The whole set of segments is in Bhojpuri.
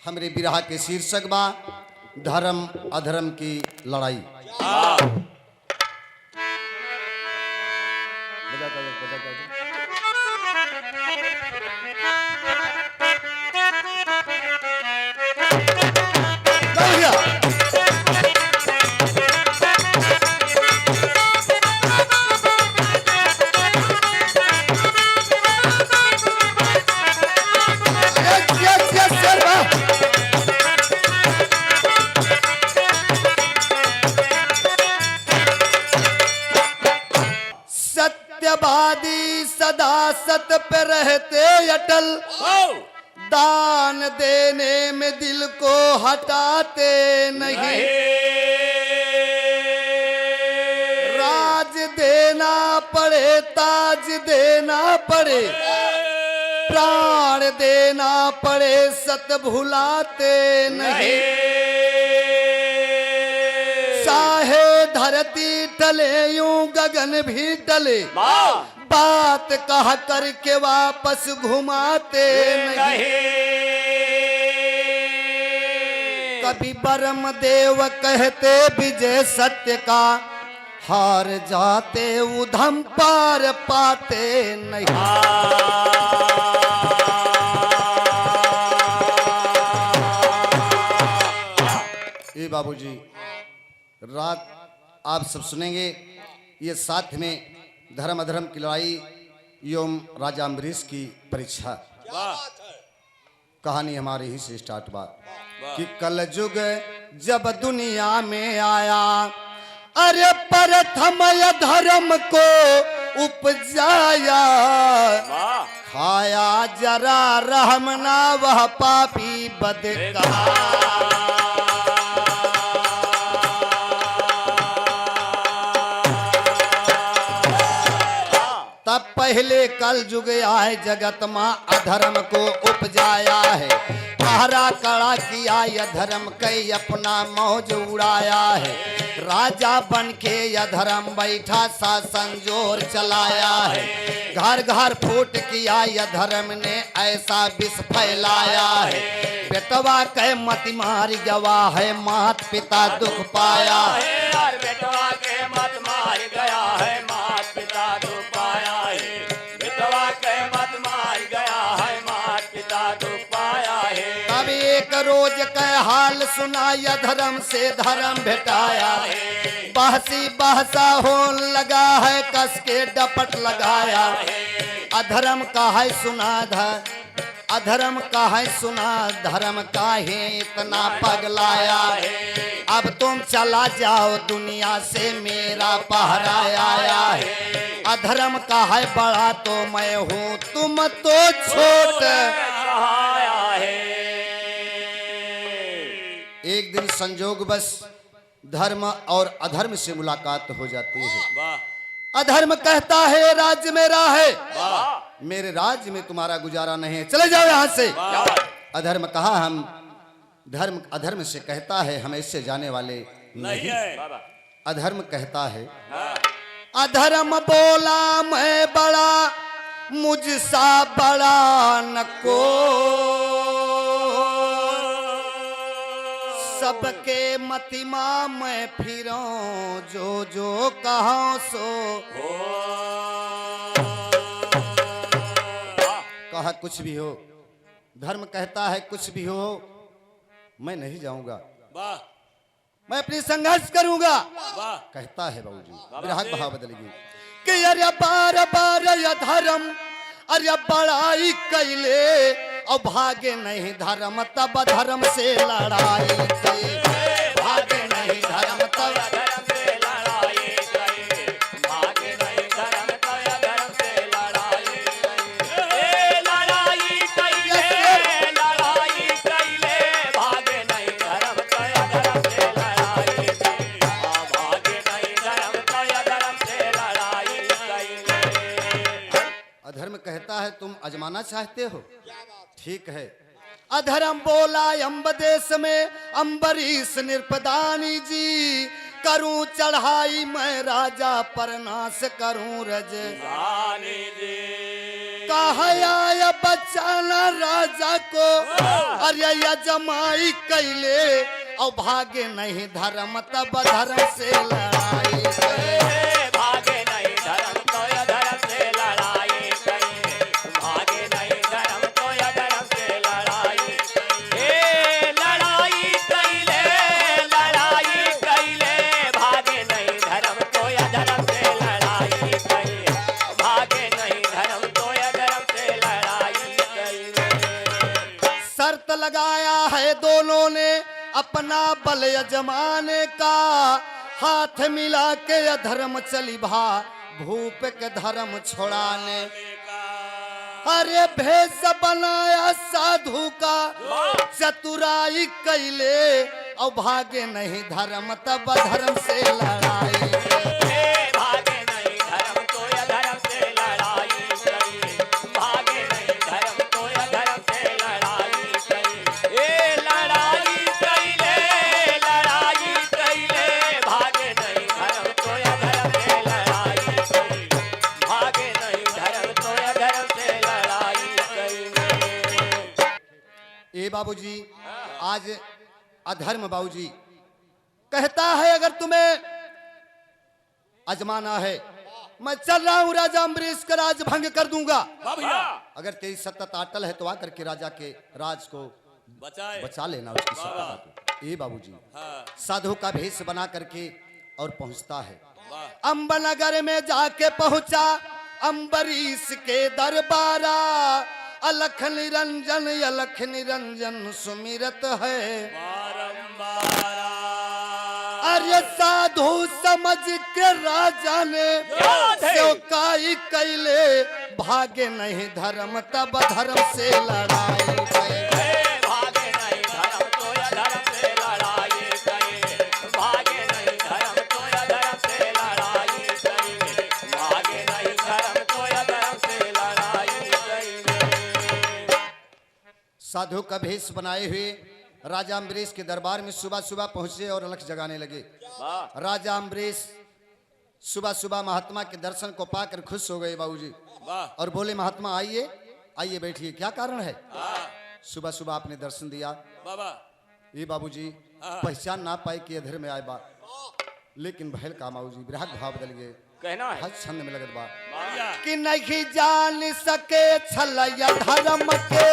हमरे बिरहा के शीर्षक बा धर्म अधर्म की लड़ाई। सत्यवादी सदा सत पे रहते अटल, दान देने में दिल को हटाते नहीं। राज देना पड़े ताज देना पड़े, प्राण देना पड़े सत भुलाते नहीं। चाहे धरती टले यूं गगन भी टले, बात कह करके वापस घुमाते नहीं। कभी ब्रह्म देव कहते विजय सत्य का, हार जाते उधम पार पाते नहीं। ये बाबूजी रात आप सब सुनेंगे, ये साथ में धर्म अधर्म की लड़ाई एवं राजा अम्बरीश की परीक्षा। कहानी हमारी ही से स्टार्ट बात कि कल युग जब दुनिया में आया, अरे प्रथम धर्म को उपजाया। खाया जरा रहमना वह पापी बदकार। तब पहले कल युग आए जगत माँ अधर्म को उपजाया है। पहरा कड़ा किया अधर्म कई अपना मौज उड़ाया है। राजा बन के अधर्म बैठा शासन जोर चलाया है। घर घर फूट किया अधर्म ने ऐसा विष फैलाया है। बेटवा के मत मार गवा है, मात पिता दुख पाया है। बेटवा के मत मार गया है, मात पिता दुख पाया है। बेटवा के मत मार गया है, मात पिता दुख पाया है। तब एक रोज के हाल सुनाया, धर्म से धर्म भेटाया। बहसी बहसा होन लगा है, कस के डपट लगाया। अधर्म का है सुना अधर्म का है सुना, धर्म का है इतना पगलाया है। अब तुम चला जाओ दुनिया से, मेरा पहरा आया है। अधर्म का है बड़ा तो मैं हूँ, तुम तो छोट है। एक दिन संजोग बस धर्म और अधर्म से मुलाकात हो जाती है। अधर्म कहता है राज्य मेरा है, मेरे राज्य में तुम्हारा गुजारा नहीं है, चले जाओ यहाँ से। अधर्म कहा हम धर्म अधर्म से कहता है हम इससे जाने वाले नहीं है। अधर्म कहता है अधर्म बोला मैं बड़ा, मुझसा बड़ा न को। सबके मतिमा मैं फिरूं, जो जो कहा सो कहा। कुछ भी हो, धर्म कहता है कुछ भी हो मैं नहीं जाऊंगा, मैं अपनी संघर्ष करूंगा। कहता है बाबूजी विराट भाव बदलेगी कि अरे बार बार धर्म अरे बड़ाई कैले, और भागे नहीं धर्म तब धर्म से लड़ाई के। भागे नहीं धर्म तब धर्म से लड़ाई गई, भागे नहीं धर्म तब धर्म से लड़ाई गई। लड़ाई कैले, लड़ाई कैले, भागे नहीं धर्म तब धर्म से लड़ाई गई। भागे नहीं धर्म तब धर्म से लड़ाई गई। अधर्म कहता है तुम अजमाना चाहते हो, ठीक है। अधर्म बोला अम्ब देश में अम्बरीश नृपदानी जी, करूं चढ़ाई मैं राजा पर नाश करूं रज। कहा आया बचाना राजा को, अरे या जमाई कैले और भागे नहीं धर्म तब धर्म से लड़ाई करे। भागे नहीं धर्म तो या धर्म से लड़ाई कई, भागे नहीं धर्म तो या धर्म से लड़ाई कई, लड़ाई कैले, लड़ाई कैले, भागे नहीं धर्म तो या धर्म से लड़ाई कई, भागे नहीं धर्म तो या धर्म से लड़ाई कई। शर्त लगाया है दोनों ने अपना बल यजमाने का, हाथ मिला के अधर्म चली भा भूप के धर्म छोड़ाने। अरे भेष बनाया साधु का, चतुराई कैले और भागे नहीं धर्म तब धर्म से लड़ाई। भागे नहीं धर्म तो या धर्म से लड़ाई कई, भागे नहीं धर्म तो या धर्म से लड़ाई कई, लड़ाई कैले, लड़ाई कैले, भागे नहीं धर्म तो या धर्म से लड़ाई कई, भागे नहीं धर्म तो या धर्म से लड़ाई कई। ए बाबूजी, आज अधर्म बाबूजी कहता है अगर तुम्हें अजमाना है, मैं चल रहा हूं राजा अम्बरीश का राज भंग कर दूंगा। अगर तेरी सत्ता अटल है तो आकर के राजा के राज को बचा लेना उसकी सत्ता को। ए बाबूजी, साधु का भेष बना करके और पहुंचता है अम्बनगर में, जाके पहुंचा अम्बरीश के दरबारा। अलख निरंजन अलख निरंजन सुमिरत है, अरे साधु समझ के राजा ने सेवकाई कैले, भागे नहीं धर्म तब धर्म से लड़ाई करे। भागे नहीं धर्म तो या धर्म से लड़ाई कई, भागे नहीं धर्म तो या धर्म से लड़ाई कई, भागे नहीं धर्म तो या धर्म से लड़ाई कई। साधु का भेष बनाए हुए राजा अम्बरीश के दरबार में सुबह सुबह पहुंचे और अलख जगाने लगे। राजा अम्बरीश सुबह सुबह महात्मा के दर्शन को पाकर खुश हो गए बाबूजी, और बोले महात्मा आइए आइए बैठिए, क्या कारण है? सुबह सुबह आपने दर्शन दिया। ये बाबूजी पहचान ना पाए कि इधर में आए बा, लेकिन भैल का बाबूजी विराग भाव बदल गए, कहना है हर छंद में लगत बा कि कि नहीं जान सके छलया धर्म के,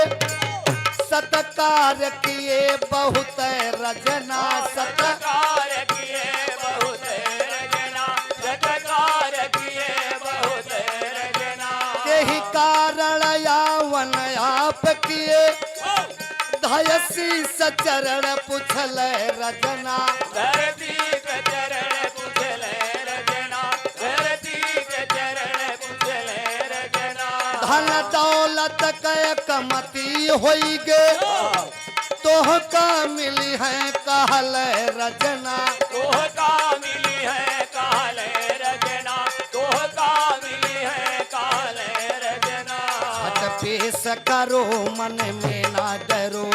सत्कार किए बहुत रजना, सत्कार किए बहुत रजना, सत्कार किए बहुत रजना, के ही कारण यावन आप किए, धयसी सचरण पुछल रजना। धरती के चरण पुछले रजना, धरती के चरण पुछले रजना, धन दौलत के कमती होई गे, तोह का मिली है कहल रजना। तोह का मिली है काले रजना, तोह का मिली है काले रजना, झट पेश करो मन में ना डरो,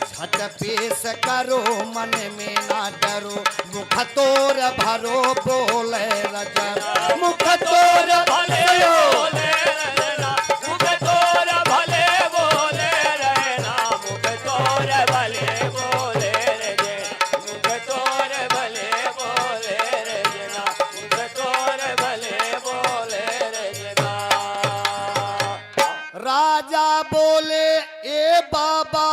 झट पेश करो मन में ना डरो, मुख तोर भरो बोले रजना, मुख तोर भले बोले रहना, मुख तोर भले बोले रहना, मुख तोर भले बोले रहना, मुख तोर भले बोले रहना, मुख तोर भले बोले रहना। राजा बोले ए बाबा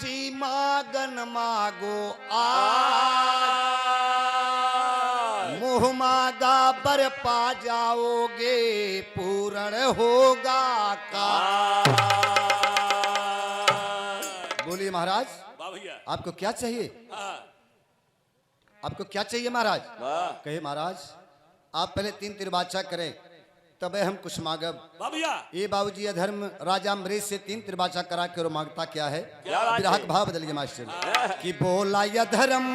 जी मागन मागो आ, मुँह मागा बर पा जाओगे पूर्ण होगा का। बोलिए महाराज, आपको क्या चाहिए? आपको क्या चाहिए महाराज? कहे महाराज आप पहले 3 तिरबाचा करें तबे हम कुछ मांगब। ये बाबूजी अधर्म राजा अम्बरीश से 3 तिरबाचा करा के और मांगता क्या है? विराग भाव बदल गया मास्टर कि बोला या धर्म,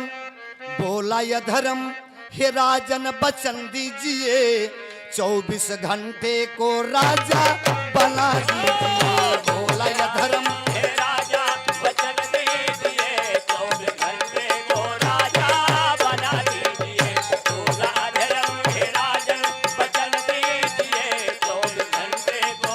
बोला या धर्म, हे राजन बचन दीजिए, 24 घंटे को राजा बना दीजिए। बोला या धर्म, हे राजा वचन दीजिए, 24 घंटे को राजा बना दीजिए, बोला धर्म, हे राजन वचन दीजिए, 24 घंटे को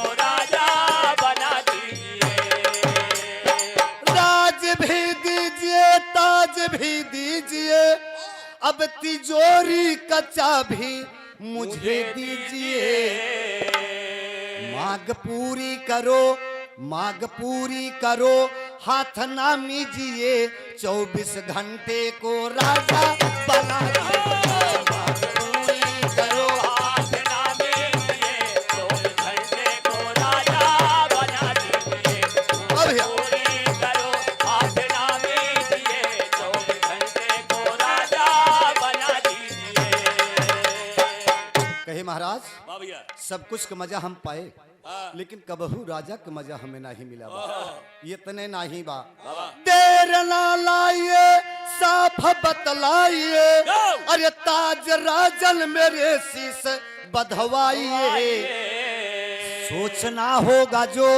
का चाबी मुझे दीजिए, मांग पूरी करो, मांग पूरी करो, हाथ ना मीजिए, 24 घंटे को राजा बना दीजिए। मांग पूरी करो, हाथ ना मीजिए, 24 घंटे को राजा बना दीजिए। भैया पूरी करो, हाथ ना मीजिए, 24 घंटे को राजा बना दीजिए। कहे महाराज वाह भैया, सब कुछ का मजा हम पाए, हाँ। लेकिन कबहू राजा का मजा हमें नहीं मिला बा। ये तने नहीं बा, वाह। देर ना लाइए साफ बतलाइए, अरे ताज राजन मेरे शीश बधवाइए। सोचना होगा जो,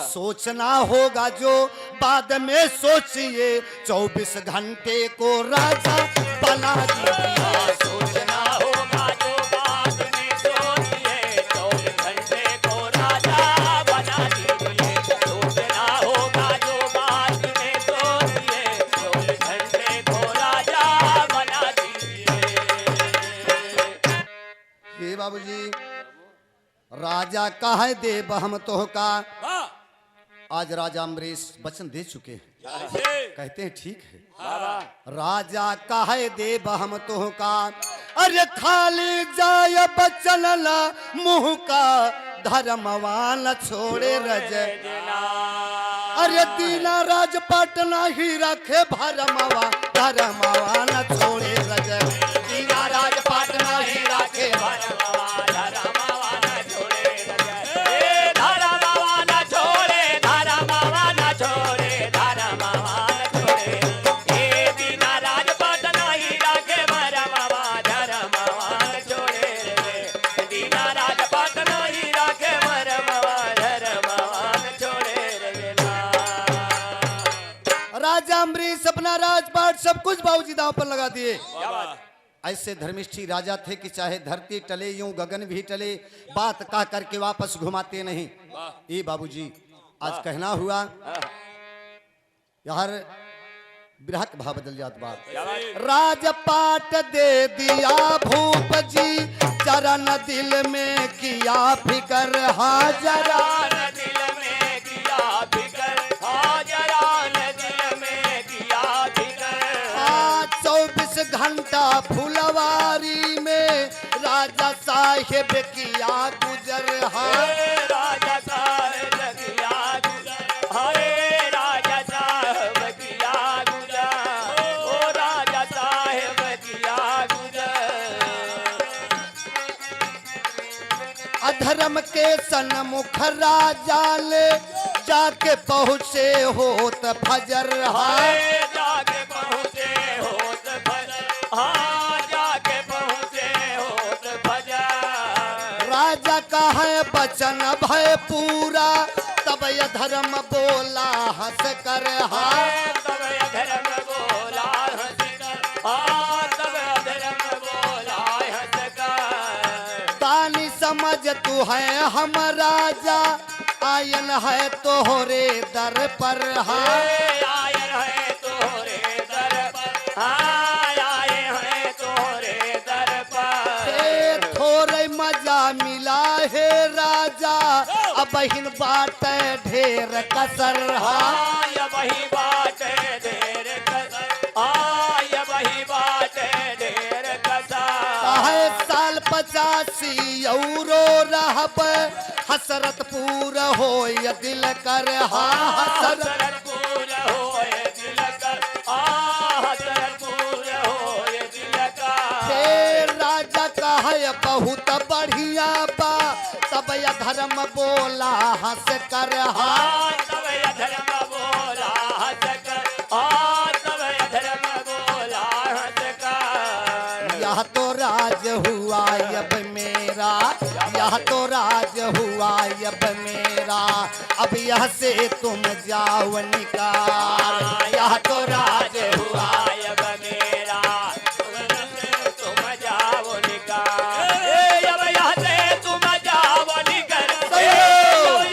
सोचना होगा जो, बाद में सोचिए, 24 घंटे को राजा बना दीजिए। सोचना होगा जो बाद में सोचिए, 24 घंटे को राजा बना दीजिए। सोचना होगा जो बाद में सोचिए, 24 घंटे को राजा बना दीजिए। हे बाबूजी, राजा कहे देव हम तो का, आज राजा अम्बरीश वचन दे चुके हैं, कहते हैं ठीक है। राजा कहे देव हम तो का, अरे खाली जाय बचन ला मुंह का, धर्मवान छोड़े रज, अरे दीना राज पटना ही रखे भरमवा, धर्मवान छोड़े रज, दीना राज पटना ही रखे भरमवा। राजा अम्बरीश अपना राजपाट सब कुछ बाबूजी दांव पर लगा दिए। ऐसे धर्मिष्ठी राजा थे कि चाहे धरती टले यूं गगन भी टले, बात कह करके वापस घुमाते नहीं। ये बाबूजी आज कहना हुआ यार, बिरहक भाव बदल जात बात। राजपाट दे दिया भूप जी, चरण दिल में किया फिकर हाजरा, दिल में किया फिकर हाजरा, दिल में किया फिकर। 24 घंटा फुलवारी में राजा साहेब किया गुजर, राजा साहेब किया गुजर, हाय राजा साहेब किया गुजर, ओ राजा साहेब किया गुजर। अधर्म के सन्मुख राजा ले जाके पहुँचे होत फजर, जाके पहुँचे होत फजर, हाँ जाके पहुँचे होत फजर। राजा का है बचन भय पूरा, तब यह धर्म बोला हंस कर, तब अधर्म बोला हंस कर, हाँ तब अधर्म बोला हंस कर। दानी समझ तू है हम राजा, आयन है तोहरे दर पर, आयन है तोरे दर पर, आए हैं तोरे दर पर। थोड़े मजा मिला है राजा, अब बहिन बात ढेर कसर, ये वही बात है ढेर कसर, ये वही बात है ढेर कसर। साल 85 औरो रहब, हसरत पूरा हो ये दिल कर, हसरत पूरा हो ये दिल कर, हसरत पूरा हो ये दिल कर। राजा का है बहुत बढ़िया बा, तब यह धर्म बोला हंस कर, तब यह धर्म बोला हंस कर, तब यह धर्म बोला हंस कर। यह तो राज हुआ अब मेरा, यह तो राज हुआ अब मेरा, अब यह से तुम जाओ निकाल, यह तो राज हुआ अब मेरा, तुम जाओ निकाल, अब यहाँ से तुम जाओ निकल,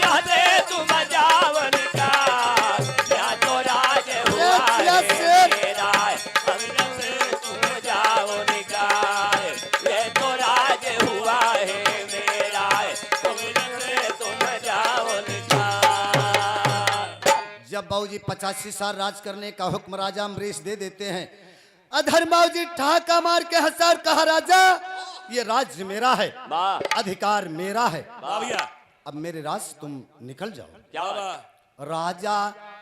यहाँ से तुम जाओ निकाल, यह तो राज हुआ मेरा, अब यहाँ से तुम जाओ निकाल, जब बाबूजी 85 साल राज करने का हुक्म राजा अम्बरीश दे देते हैं, अधर बाबूजी ठहाका मार के हंसार कहा, राजा ये राज्य मेरा है, वाह अधिकार मेरा है, वाह भैया अब मेरे राज से तुम निकल जाओ। क्या बात राजा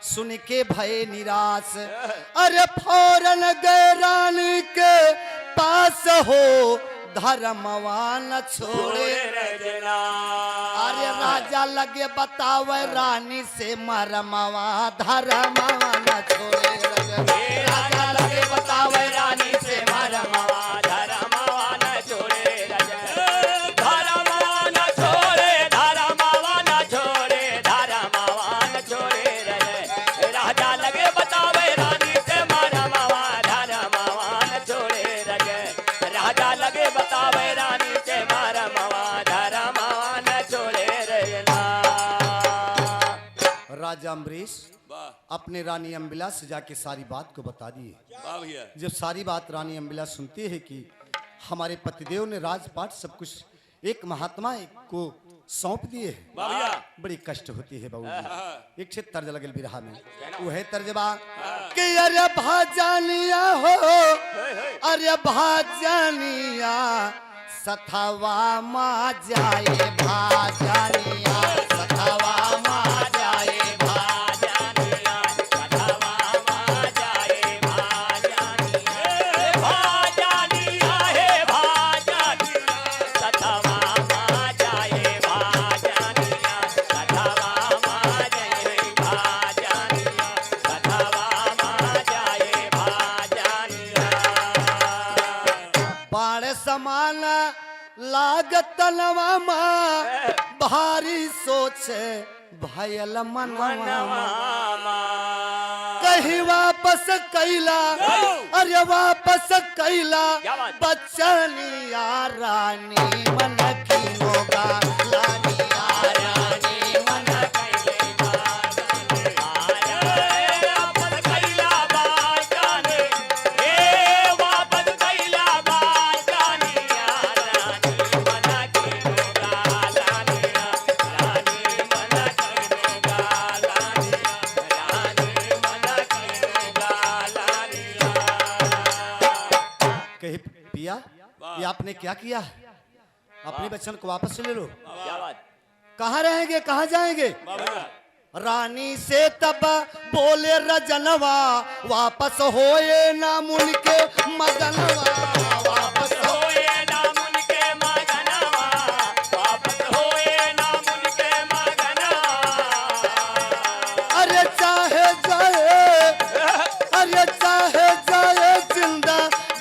सुन के भय निराश, अरे फौरन गए रानी के पास हो, धर्मवान छोड़े। रजना अरे राजा लगे बतावे रानी से मरमवा, धर्मवान छोड़े। राजा लगे बतावे रानी से मरमवा, राजा अम्बरीश अपने रानी अम्बिला से जाके सारी बात को बता दिए। वाह भैया जब सारी बात रानी अम्बिला सुनती है कि हमारे पतिदेव ने राजपाट सब कुछ एक महात्मा को सौंप दिए हैं, वाह भैया बड़ी कष्ट होती है बाबूजी। एक छे तर्ज लगल बिरहा में, वो है तर्जबा कि अरे भाजानिया हो, अरे भाजानिया सथवा मा जाए, भाजानिया सथवा मा जाए, भाजानिया सथवा मा जाए, भाजानिया भाजानिया हे भाजानिया सथवा मा जाए, भाजानिया सथवा मा जाए, भाजानिया सथवा मा जाए, भाजानिया बाण समान लागत नवा भारी सोच भयल मनवा, कहीं वापस कैला, अरे वापस कैला बचनिया रानी मन की होगा, लानिया रानी मन पिया, ये आपने क्या किया? अपने बच्चन को वापस ले लो। क्या बात? कहाँ रहेंगे, कहाँ जाएंगे? रानी से तब बोले रजनवा, वापस होए ना मुन के मगनवा, वापस होए ना मुन के मगनवा, वापस होए ना मुन के मगनवा। अरे चाहे जाए, अरे चाहे जाए जिंदा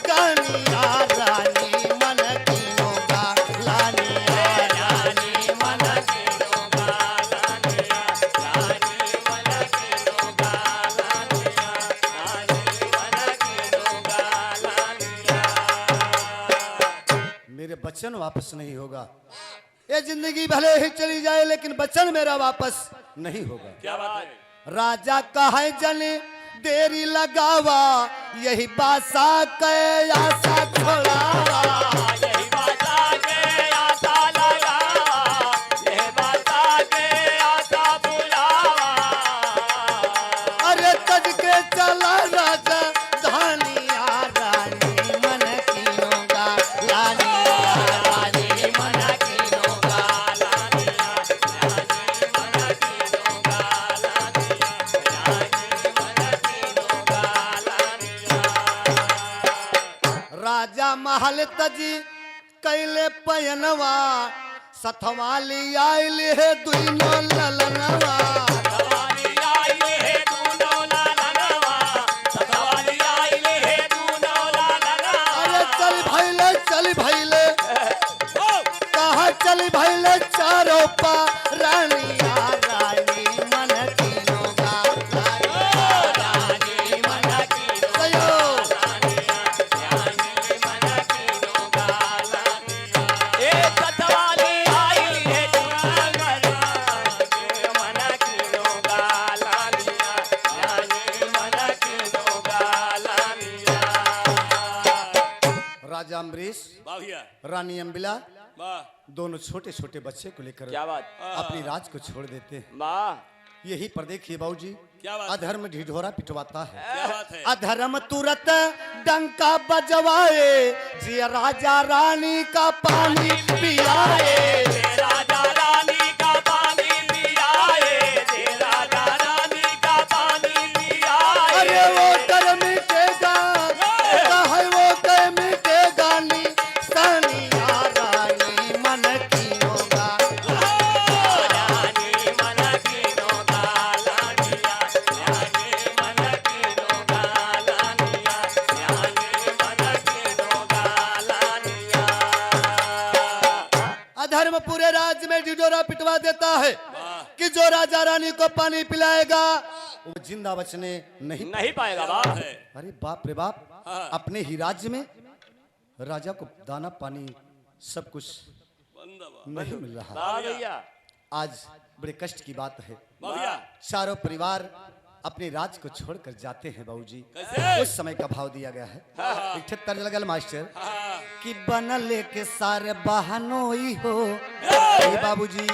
गानिया रानी मन की होगा, लानिया रानी मन की होगा, लानिया रानी मन की होगा, लानिया रानी मन की होगा, लानिया। मेरे बच्चन वापस नहीं होगा। ये जिंदगी भले ही चली जाए लेकिन बच्चन मेरा वापस नहीं होगा। क्या बात है? राजा कहे जने देरी लगावा, यही बासा के आशा छोड़ावा, यही बाता के आशा लगावा, यही बाता के आशा बुलावा। अरे तज के चला राजा धानिया रानी मन की होगा, लानिया रानी मन की होगा, लानिया रानी मन की होगा, लानिया रानी मन की होगा, लानिया। राजा महल तजी कैले पयनवा, सथवाली आइल है दुनो ललनवा, सतवाली आइले हे दूनो लालनवा, सतवाली आइले हे दूनो लालनवा। अरे चल भैले कहा चल भैले चारों पा रानिया रानी मन की होगा, लानिया रानी मन की होगा, लानिया रानी मन की होगा, लानिया। ए सतवाली आइले हे दूनो के मन की होगा, लानिया रानी मन की होगा, लानिया। राजा अम्बरीश वाह भैया रानी अम्बिला वाह दोनों छोटे छोटे बच्चे को लेकर क्या बात? अपनी राज को छोड़ देते हैं। वाह यही पर देखिए बाबूजी, क्या बात है? अधर्म ढिढोरा पिटवाता है, क्या बात है? अधर्म तुरंत डंका बजवाए, जी राजा रानी का पानी पियाए। राजा रानी का पानी पियाए, राजा रानी का पानी पियाए। अरे वो कर मिटेगा, है वो कर मिटेगा नी सनिया रानी मन की होगा। रानी मन कीनो गालानिया, रानी मन कीनो गालानिया, रानी मन कीनो गालानिया। अधर्म पूरे राज्य में ढिढोरा पिटवा देता है कि जो राजा रानी को पानी पिलाएगा वो जिंदा बचने नहीं। नहीं पाएगा बाप है। अरे बाप रे बाप, हाँ। अपने ही राज्य में राजा को दाना पानी सब कुछ नहीं मिल रहा। वाह भैया, आज बड़े कष्ट की बात है, भैया चारों परिवार अपने राज्य को छोड़कर जाते हैं बाबूजी। कैसे? उस समय का भाव दिया गया है, हाँ। एक तर्ज लगल मास्टर हाँ। कि बनले के सारे बहनोई हो। अरे बाबूजी,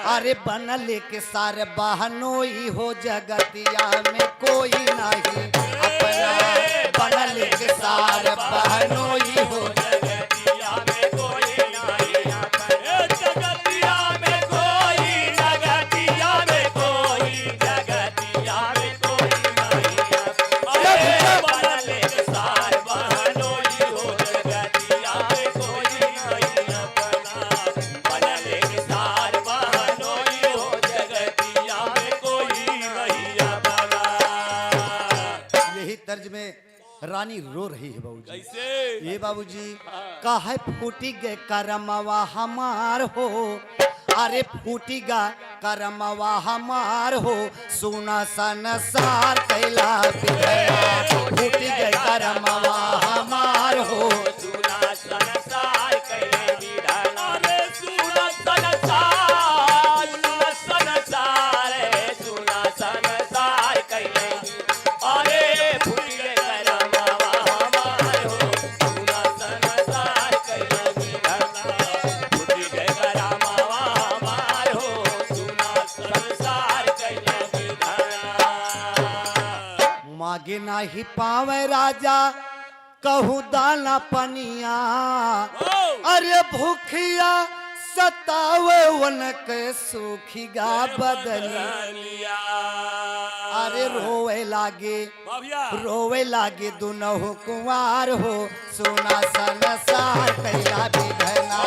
अरे बनले के सारे बहनोई हो, जगतिया में कोई नहीं अपना। बनले के सारे बहनोई हो, जगतिया में कोई नहीं अपना, जगतिया में कोई, जगतिया में कोई, जगतिया में कोई नहीं अपना। बनले के सार बहनोई हो, जगतिया में कोई नहीं अपना। बनले के सार बहनोई हो, जगतिया में कोई नहीं अपना। यही तर्ज में रानी रो रही है बाबूजी। कैसे? ये बाबूजी काहे फूटी गए करमवा हमार हो। अरे फूटी गा करमवा हमार हो, सुना संसार कैला बिधया। फूटी गए करमवा हमार हो, सुना संसार कैले विधान। अरे सुना संसार, सुना संसार, सुना संसार कैले। अरे फूटे करमवा हमार हो, सुना संसार कैले विधान। फूटे करमवा हमार हो, सुना संसार कैले विधान। मागे नाही पावे राजा कहूँ दाना पनिया। अरे भूखिया सतावे उनक सूखीगा बदनिया। अरे रोवे लागे, रोवे लागे दुनहु कुंवार हो, सुना संसार कैला बिधना।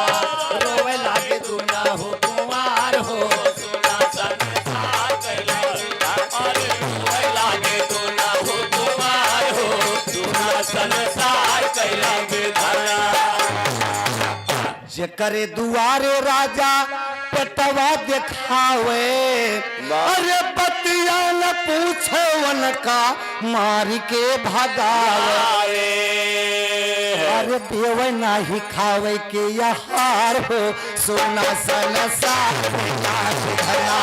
रोवे लागे दुनहु कुंवार हो, सुना संसार कैले विधान। अरे रोवे लागे दुनहु कुंवार हो, सुना संसार कैले विधान। जकरे दुआरे राजा पटवा दिखावे। अरे बतिया न पूछे उनका मार के भगावे। अरे देवे नाही खावे के यहार हो, सुना संसार कैला बिधना।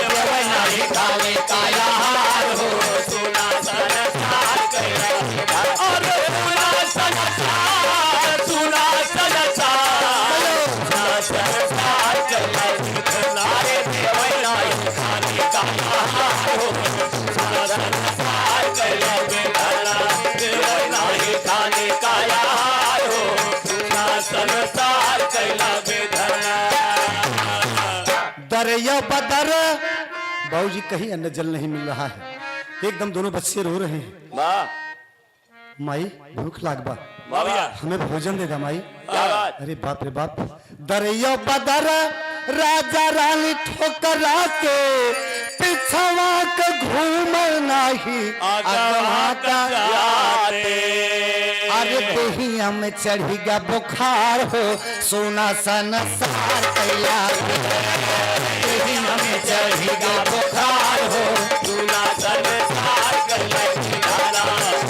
देवे नाही खावे का यहार हो, सुना संसार कैले विधान। अरे सुना संसार, सुना संसार, सुना संसार कैले विधान। अरे देवै नाही खाने का आहार हो, सुना संसार कैले विधान। देवै नाही खाने का आहार हो, सुना संसार कैले विधान। दरिया बदर बाबूजी कहीं अन्न जल नहीं मिल रहा है, एकदम दोनों बच्चे रो रहे हैं। वाह माई भूख लागबा, भैया, हमें भोजन दे दा माई। क्या बात? अरे बाप रे बाप, दरिया बदर राजा रानी ठोकरा के पिछवा के घूम नाही अगवा का जाते। अरे देहिया में चढ़ी गया बुखार हो, सोना संसार कैला देहिया में चढ़ी गया बुखार हो, सुना संसार कैले विधान।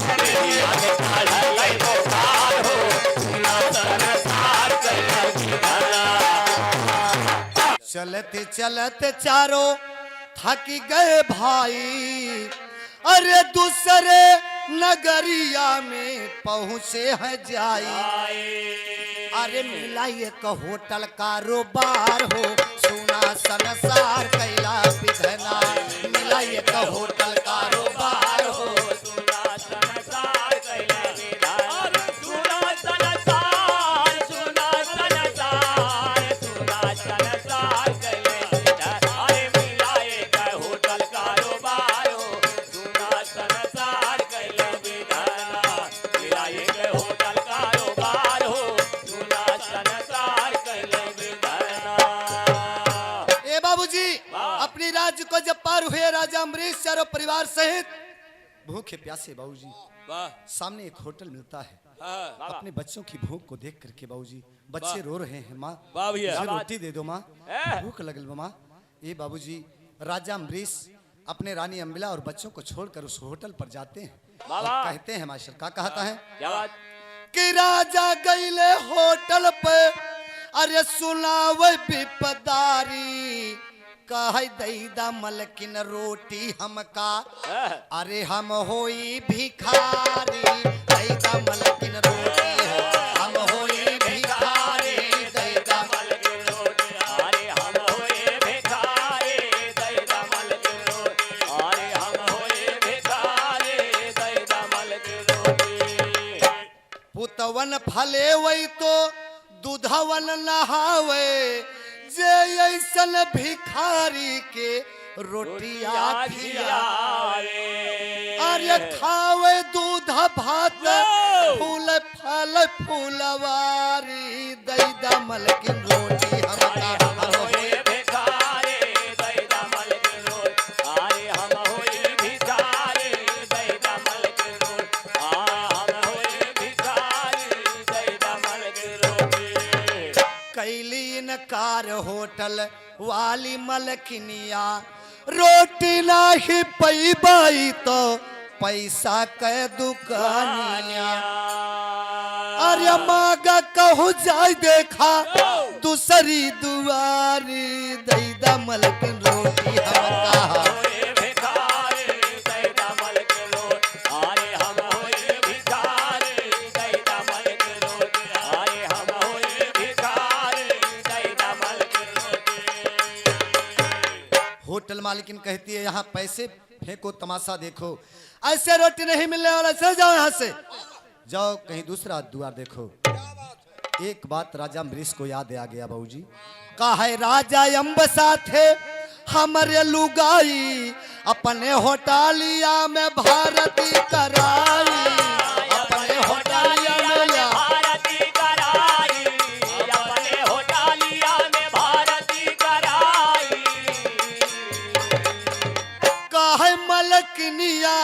देहिया में चढ़लै बुखार हो, सुना संसार कैले विधान। चलते चलते चारों थक गए भाई। अरे दूसरे नगरिया में पहुँचे हैं जाई। अरे मिला एक होटल कारोबार हो, सुना संसार कैला विधना। मिला एक होटल कारोबार हो, सुना संसार कैले विधान। सुना संसार, सुना संसार, सुना संसार कैले विधान। अरे मिला एक होटल कारोबार हो, सुना संसार कैले विधान। मिला एक होटल कारोबार हो, सुना संसार कैले विधान। ए बाबूजी वाह। अपनी राज्य को जब पार हुए राजा अम्बरीश चारों परिवार सहित भूखे प्यासे बाबूजी वाह सामने एक होटल मिलता है। हाँ अपने बच्चों की भूख को देख करके बाबूजी बच्चे रो रहे हैं, माँ वाह भैया। मुझे रोटी दे दो माँ, ए। भूख लगल बा माँ। ये बाबूजी राजा अम्बरीश अपने रानी अम्बिला और बच्चों को छोड़कर उस होटल पर जाते हैं वाह, और वाह। कहते हैं मास्टर का कहता है क्या बात। कि राजा गईले होटल पे, अरे सुनावे विपदारी, कह दैदा मलकिन रोटी हमका, अरे हम होई भिखारी। दैदा मलकिन रोटी हो, हम होई भिखारी। दैदा अरे हम होए भिखारी, दैदा मल के रोटी। अरे हम होए भिखारी, दैदा मल के रोटी। पुतवन फले वही तो दूधवन नहावे, जे ऐसन भिखारी के रोटिया खियावे। अरे खावे दूध भात फूल फल फूलवारी। दैदा मलकिन रोटी हमका, हम होए भिखारी, दैदा मल के रोटी। अरे हम होए भिखारी, दैदा मल के रोटी। हम होए भिखारी, दैदा मल के रोटी। कैली इनकार होटल वाली मलकिनिया, रोटी नाही पैबाई तो पैसा के दुकानिया। अरे मागा कहू जाय देखा दूसरी दुआरी। दैदा मलकिन रोटी हमका, होए भिखारी, दैदा मल के रोटी। अरे हम होए भिखारी, दैदा मल के रोटी। अरे हम होए भिखारी, दैदा मल के रोटी। होटल मालकिन कहती है यहाँ पैसे फेंको तमाशा देखो, ऐसे रोटी नहीं मिलने वाला, चल जाओ यहाँ से, जाओ कहीं दूसरा द्वार देखो। एक बात राजा अम्बरीश को याद आ गया बाबूजी, का है राजा अम्ब साथे हमारे लुगाई, अपने होटलिया में भारती कराई। अपने होटलिया में भारती कराई, अपने होटलिया में भारती कराई। काहे मलकनिया,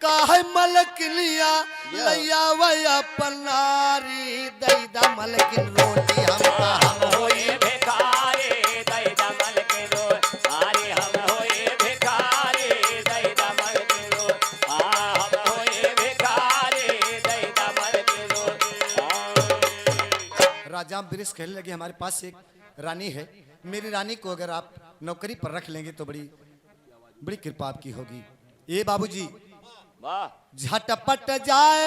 काहे मलकनिया लैया वया पनारी। दैदा मलकिन रोटी हमका, हम होई होए भिखारी, दैदा मल के रोटी। अरे हम होए भिखारी, दैदा मल के रोटी। हम होए भिखारी, दैदा मल के रोटी। राजा अम्बरीश कहने लगे हमारे पास एक रानी है, मेरी रानी को अगर आप नौकरी पर रख लेंगे तो बड़ी बड़ी कृपा आपकी होगी। ये बाबूजी वाह झटपट जाए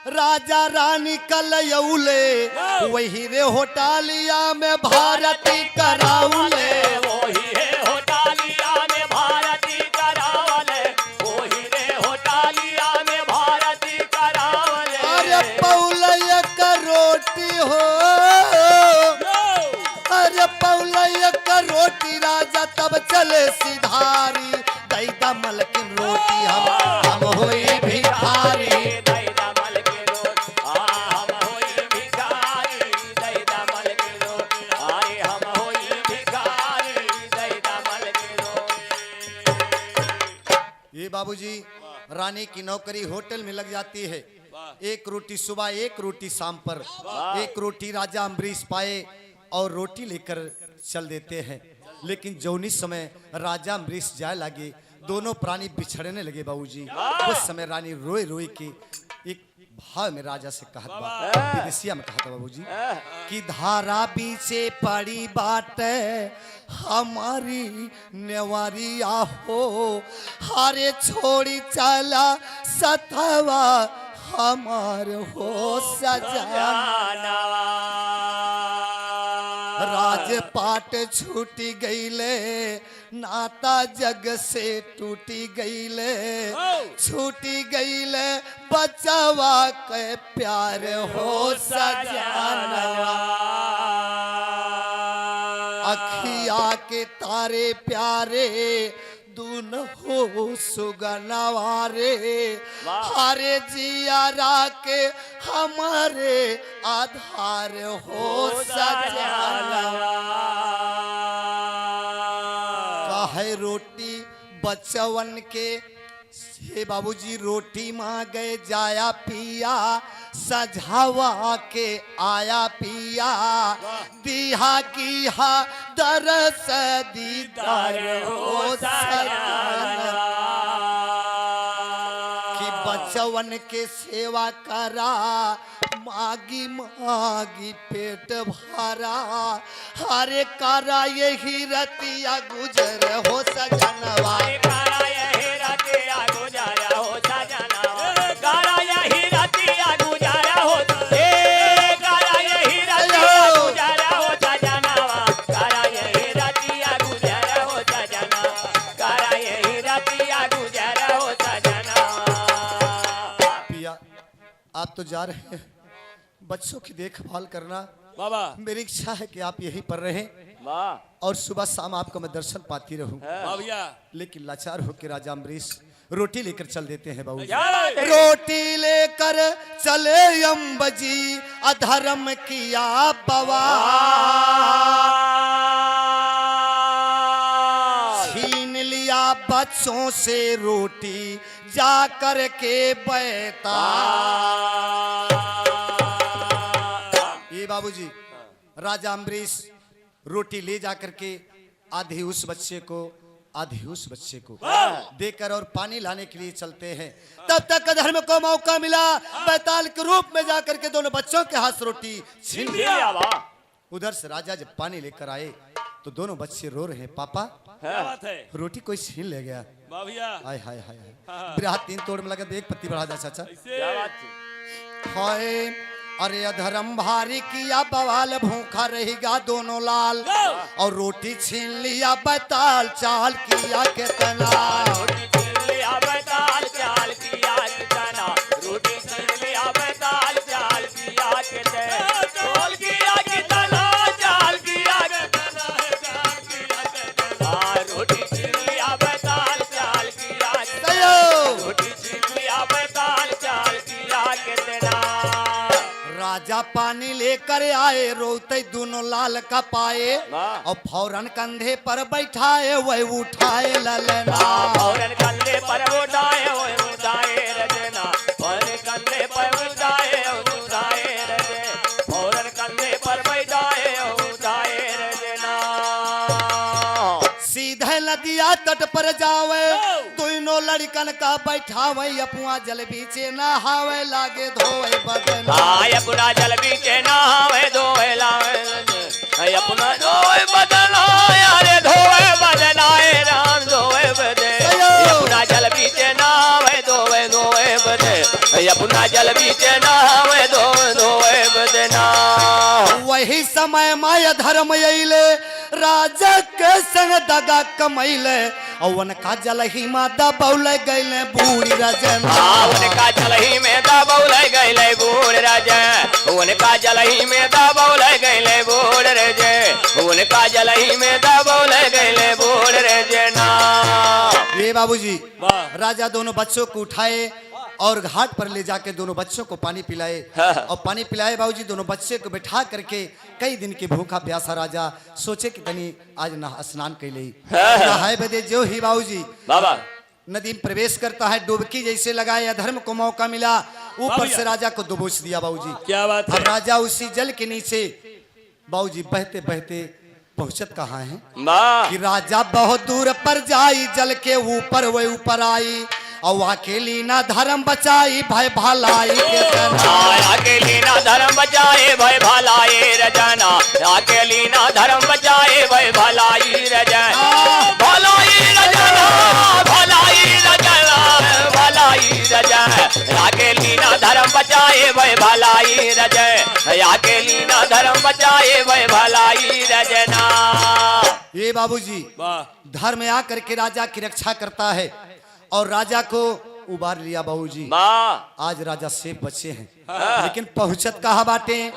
राजा रानी कलयौले, वही रे होटलिया में भारती कराउले। वही है होटलिया में भारती करावले, वही रे होटलिया में भारती करावले। अरे पौलय का रोटी हो, अरे पौलय का रोटी राजा तब चले सिधारी। दैदा मलकिन रोटी हम होई भिखारी। दैदा मल के रोटी। हम होई भिखारी, दैदा मल के रोटी। अरे हम होई भिखारी, दैदा मल के रोटी। ये बाबूजी रानी की नौकरी होटल में लग जाती है, एक रोटी सुबह एक रोटी शाम पर, एक रोटी राजा अम्बरीश पाए और रोटी लेकर चल देते हैं। लेकिन जौनी समय राजा अम्बरीश जाए लगे, दोनों प्राणी बिछड़ने लगे बाबूजी। उस समय रानी रोए रोए के एक भाव में राजा से कहत बा, विदेशिया में कहता बाबूजी कि धारा बीचे पड़ी बाट हमारी नेवरिया हो, हारे छोड़ी चला सतवा हमार हो सजाना। राजपाट छूटी गईले, नाता जग से टूटी गईले, छूटी गईले बचवा के प्यार हो सजाना। अखिया के तारे प्यारे दून हो सुगनवारे, हरे जियारा के हमारे आधार हो सजाना। काहे रोटी बचवन के हे बाबूजी रोटी मांगे जाया पिया, सझावा के आया पिया, दिहा कीहा दरस दीदार हो सजाना। कि बचवन के सेवा करा, मागी मागी पेट भरा, हरे कारा यही रतिया गुजर हो सजनवा। आप तो जा रहे हैं, बच्चों की देखभाल करना बाबा। मेरी इच्छा है कि आप यहीं पर रहें और सुबह शाम आपको मैं दर्शन पाती रहूं। लेकिन लाचार होकर राजा अम्बरीश रोटी लेकर चल देते हैं बाबू। रोटी लेकर चले अम्बजी, अधर्म किया बवा, छीन लिया बच्चों से रोटी जा कर के बैता। ये बाबूजी राजा अम्बरीश रोटी ले जाकर के आधी उस बच्चे को आधी उस बच्चे को देकर और पानी लाने के लिए चलते हैं। तब तक अधर्म को मौका मिला, बैताल के रूप में जाकर के दोनों बच्चों के हाथ रोटी छीन लिया। उधर से राजा जब पानी लेकर आए तो दोनों बच्चे रो रहे हैं, पापा रोटी कोई छीन ले गया। हाय हाय हाय मेरे हाथ तीन तोड़ में लगा, एक पत्ती बढ़ा जा चाचा। हाय अरे अधर्म भारी किया बवाल, भूखा रहेगा दोनों लाल, और रोटी छीन लिया बैताल चाल किया कितना। रोटी छीन लिया बैताल चाल किया कितना, रोटी छीन लिया बैताल चाल किया कितना, चाल किया कितना, चाल किया कितना, चाल किया कितना। रोटी छीन लिया बैताल चाल किया कितना, रोटी छीन लिया बैताल चाल किया कितना। राजा पानी लेकर आए, रोते दोनों लाल का पाए, और फौरन कंधे पर बैठाए वही उठाए ललना। फौरन कंधे पर उठाए वही उठाए रजना, फौरन कंधे पर उठाए उठाए रजे, फौरन कंधे पर बैठाए उठाए रजना। सीधे नदिया तट पर जावे, दोनों लड़कन का बैठावे, अपना जल बीचे नहावे लागे धोए बदना। अपना जल बीचे नहावे धोए लावे, अपना धोए बदना, यारे धोए बदना, राम धोए बदे, अपना जल बीचे नहावे धोए धोए बदे, अपना जल बीचे नहावे धोए धोए बदना। वही समय माया धर्म अइले, राजा के संग दगा कमैले, और उनका जल ही में दबौले गईले बूढ़ी रजना। उनका जल ही में दबौले गईले बूढ़ रजे, उनका जल ही में दबौले गईले बूढ़ रजे, उनका जल ही में दबौले गईले बूढ़ रजना। ये बाबूजी राजा दोनों बच्चों को उठाए और घाट पर ले जाके दोनों बच्चों को पानी पिलाए, और पानी पिलाए बाबूजी दोनों बच्चे को बैठा करके। कई दिन के भूखा प्यासा राजा सोचे कि तनी आज ना स्नान कैले नहाए बदे जो ही बाबूजी बाबा नदी में प्रवेश करता है, डुबकी जैसे लगाए, अधर्म को मौका मिला, ऊपर से राजा को डुबोच दिया बाबूजी। क्या बात है। अब राजा उसी जल के नीचे बाबूजी बहते बहते पहुंचत कहाँ है कि राजा बहुत दूर पर जाई, जल के ऊपर वही ऊपर आई, और अकेली ना धर्म बचाई भय भलाई अकेली ना धर्म बचाए भय भलाई रजना, अकेली ना धर्म बचाए भय भलाई रजना, भलाई रजना, भलाई रजना, भलाई रजना, अकेली ना धर्म या के लीना धर्म बचाए वह भलाई रजना। ये बाबूजी धर्म आकर के राजा की रक्षा करता है और राजा को उबार लिया बाबूजी। आज राजा से बचे हैं लेकिन पहुंचत कहा बाटे।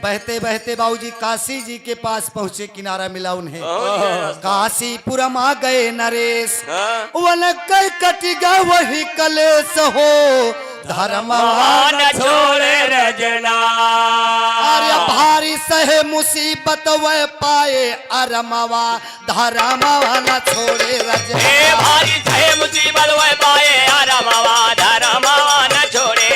बहते बहते बाबूजी काशी जी के पास पहुंचे, किनारा मिला उन्हें। काशीपुरम आ गए नरेश, वन कई कटिगा वही कलेश हो, धर्मवान छोड़े रजना। अरे भारी सहे मुसीबत वह पाए, अरमवा धर्मवा न छोड़े रजना। भारी सहे मुसीबत वह पाए, अरमवा धर्मवा न छोड़े।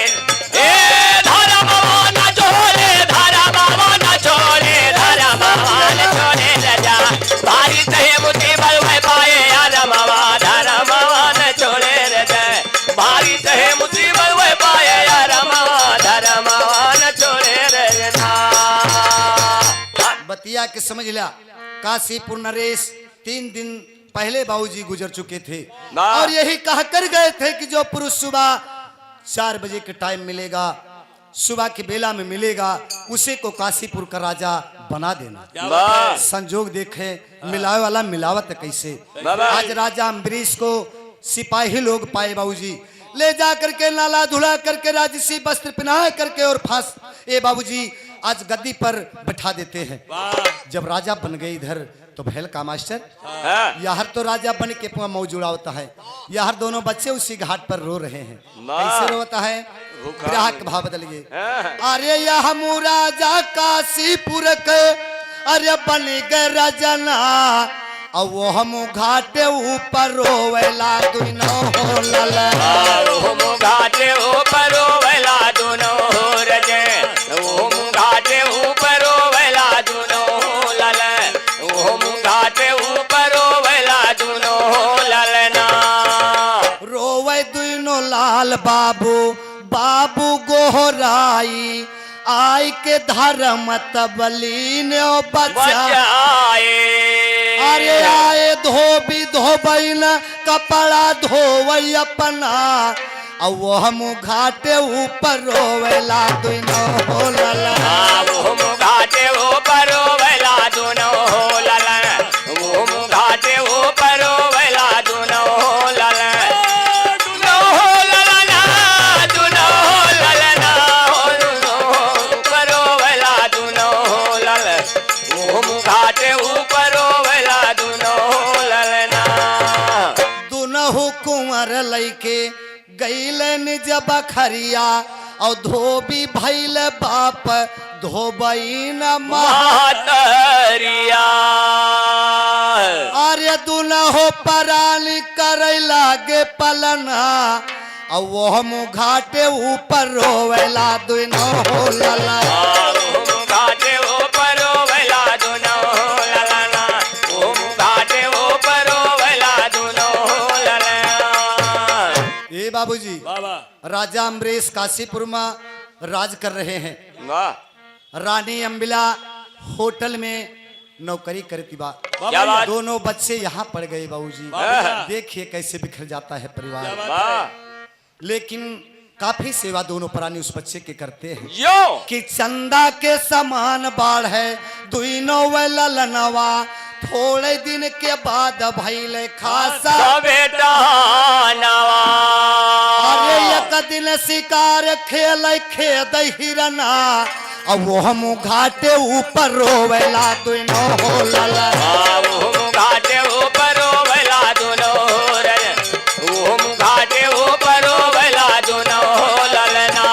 धर्मवा न छोड़े, धर्मवा न छोड़े, धर्मवा न छोड़े रजा। भारी सहे मुसीबत वह पाए, अरमवा धर्मवा न छोड़े रजा। भारी सहे मुसीबत वह पाए, अरमवा धर्मवा न छोड़े रजा। बतिया के समझ लिया। काशीपुर नरेश 3 दिन पहले बाबूजी गुजर चुके थे और यही कह कर गए थे कि जो पुरुष सुबह 4 बजे के टाइम मिलेगा, सुबह की बेला में मिलेगा, उसे को काशीपुर का राजा बना देना। संजोग देखे मिलावे वाला मिलावत कैसे। आज राजा अम्बरीश को सिपाही लोग पाए बाबूजी, ले जा करके नाला धुला करके राजसी वस्त्र पहना करके और फांस ए बाबूजी आज गद्दी पर बैठा देते हैं। जब राजा बन गए इधर तो भैल का मास्टर यार तो राजा बन के पूरा मौजूदा होता है। यार दोनों बच्चे उसी घाट पर रो रहे हैं। कैसे रोता है, ग्राहक भाव बदलिए। अरे यह राजा काशीपुर के अरे बन गए रजना, और वो हम घाटे ऊपर रोवेला दुनो हो लला। वो घाटे ऊपर रोवेला दुनो हो रजे, वो घाटे ऊपर रोवेला दुनो हो लला। वो घाटे ऊपर रोवेला दुनो हो ललना। रोवे दुनो लाल बाबू बाबू गोहराई, आई के धर्म तबलीन बचाए। अरे आए धोबी धोबैन कपड़ा धोवई अपना, और वो हम घाटे ऊपर रोवेला दुनो हो लला। वो घाटे ऊपर रोवेला दुनो हो लला। वो घाटे ऊपर रोवेला दुनो हो लला। दुनो हो ललना, दुनो हो ललना, दुनो ऊपर रोवेला दुनो हो लला। वो घाटे ऊपर रोवेला दुनो हो ललना। दुनहु कुंवर लैके गैलन जब खरिया, और धोबी भैल बाप धोबईन महतरिया। अरे दुनहु पराली करे लागे पलना, और वो हम घाटे ऊपर रोवेला दुनो हो लला। घाटे ऊपर रोवेला दुनो हो ललना। घाटे ऊपर रोवेला दुनो हो ललना। ये बाबूजी राजा अम्बरीश काशीपुर में राज कर रहे हैं। रानी अम्बिला होटल में नौकरी करती बा। दोनों बच्चे यहाँ पड़ गए बाबूजी। देखिए कैसे बिखर जाता है परिवार। लेकिन काफी सेवा दोनों प्राणी उस बच्चे के करते हैं कि चंदा के समान बाढ़ है दुनो वेला लनवा। थोड़े दिन के बाद भैले खासा बेटा नवा। अरे एक दिन शिकार खेल खेद हिरना, अब वो हम घाटे ऊपर रोवेला दुनो हो लला। वो घाटे ऊपर रोवेला दुनो हो लला। वो घाटे ऊपर रोवेला दुनो हो ललना।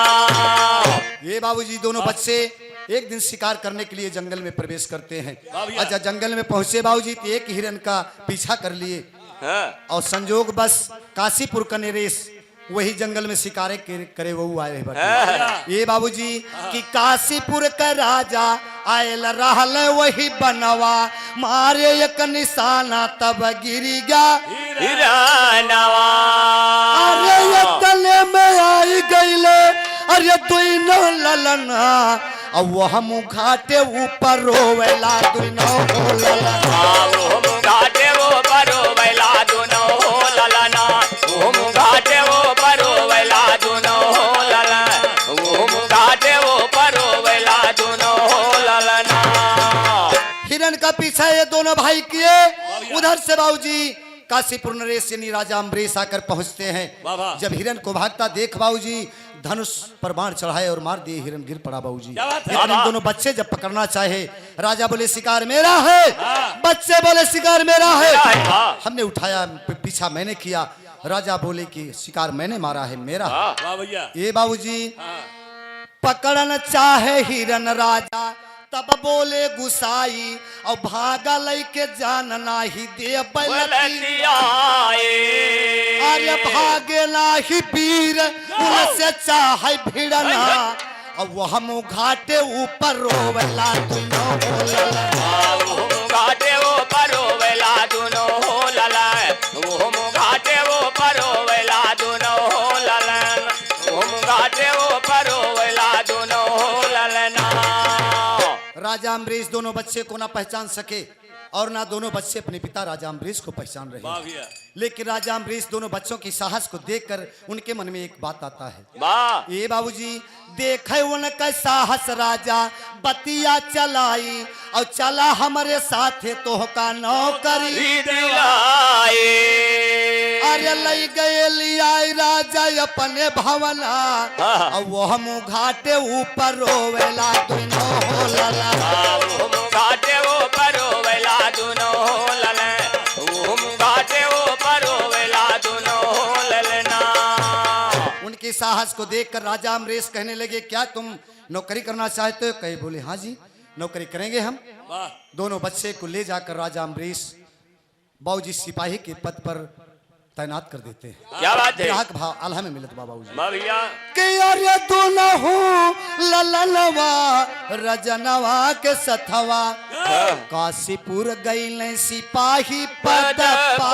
ये बाबूजी दोनों बच्चे एक दिन शिकार करने के लिए जंगल में प्रवेश करते हैं। अच्छा जंगल में पहुंचे बाबूजी तो एक हिरन का पीछा कर लिए, और संजोग बस काशीपुर का नरेश वही जंगल में शिकारे करे वो आए हैं। ये बाबूजी कि काशीपुर का राजा आयल रहल वही बनवा, मारे एक निशाना तब गिरी गया हिरनवा। अरे ये तले में आई गईले अरे दुनो ललना, अब वो हम घाटे ऊपर रोवेला दुनो हो लला। वो घाटे ऊपर रोवेला दुनो हो ललना। वो घाटे ऊपर रोवेला दुनो हो लला। वो घाटे ऊपर रोवेला पीछा ये दोनों भाई किए। उधर से बाबूजी काशीपुर नरेश यानी राजा अम्बरीश आकर पहुंचते हैं। वाह। जब हिरन को भागता देख बाबूजी धनुष पर बाण चढ़ाए और मार दिए, हिरन गिर पड़ा बाबूजी। क्या बात है? लेकिन इन दोनों बच्चे जब पकड़ना चाहे, राजा बोले शिकार मेरा है, बच्चे बोले शिकार मेरा है। हमने उठाया, पीछा मैंने किया। राजा बोले कि शिकार मैंने मारा है, मेरा है। वाह भैया। ये बाबूजी पकड़न चाहे हिरन राजा, तब बोले गुसाई और भागा लैके जान नाही दे बलती। अरे भागे नाही वीर उनसे चाहे भिड़ना, और वो हम घाटे ऊपर रोवला दुनो होलला। घाटे वो परोवेला दुनो होलला, वो घाटे वो परोवेला दुनो होलला, वो घाटे वो परोवेला दुनो होलना। राजा अम्बरीश दोनों बच्चे को ना पहचान सके और ना दोनों बच्चे अपने पिता राजा अम्बरीश को पहचान रहे हैं। लेकिन राजा अम्बरीश दोनों बच्चों की साहस को देखकर उनके मन में एक बात आता है। ये बाबूजी देखे उनका साहस, राजा बतिया चलाई और चला हमारे साथ तो का नौकरी दिलाए। अरे लई गए लिया राजा अपने भवना, और वो हम घाटे ऊपर रोवेला दोनों होलला। घाटे वो परोवेला दुनो होलला, वो घाटे वो परोवेला दुनो होलना। उनके साहस को देखकर राजा अम्बरीश कहने लगे, क्या तुम नौकरी करना चाहते हो? कई बोले हाँ जी नौकरी करेंगे हम। दोनों बच्चे को ले जाकर राजा अम्बरीश बाबूजी सिपाही के पद पर तैनात कर देते हैं। क्या बात है? ग्राहक भाव आल्हा में मिलत बाबूजी भैया के अरे दोनों हो ललनवा रजनवा के सथवा, काशीपुर गई सिपाही पद पा।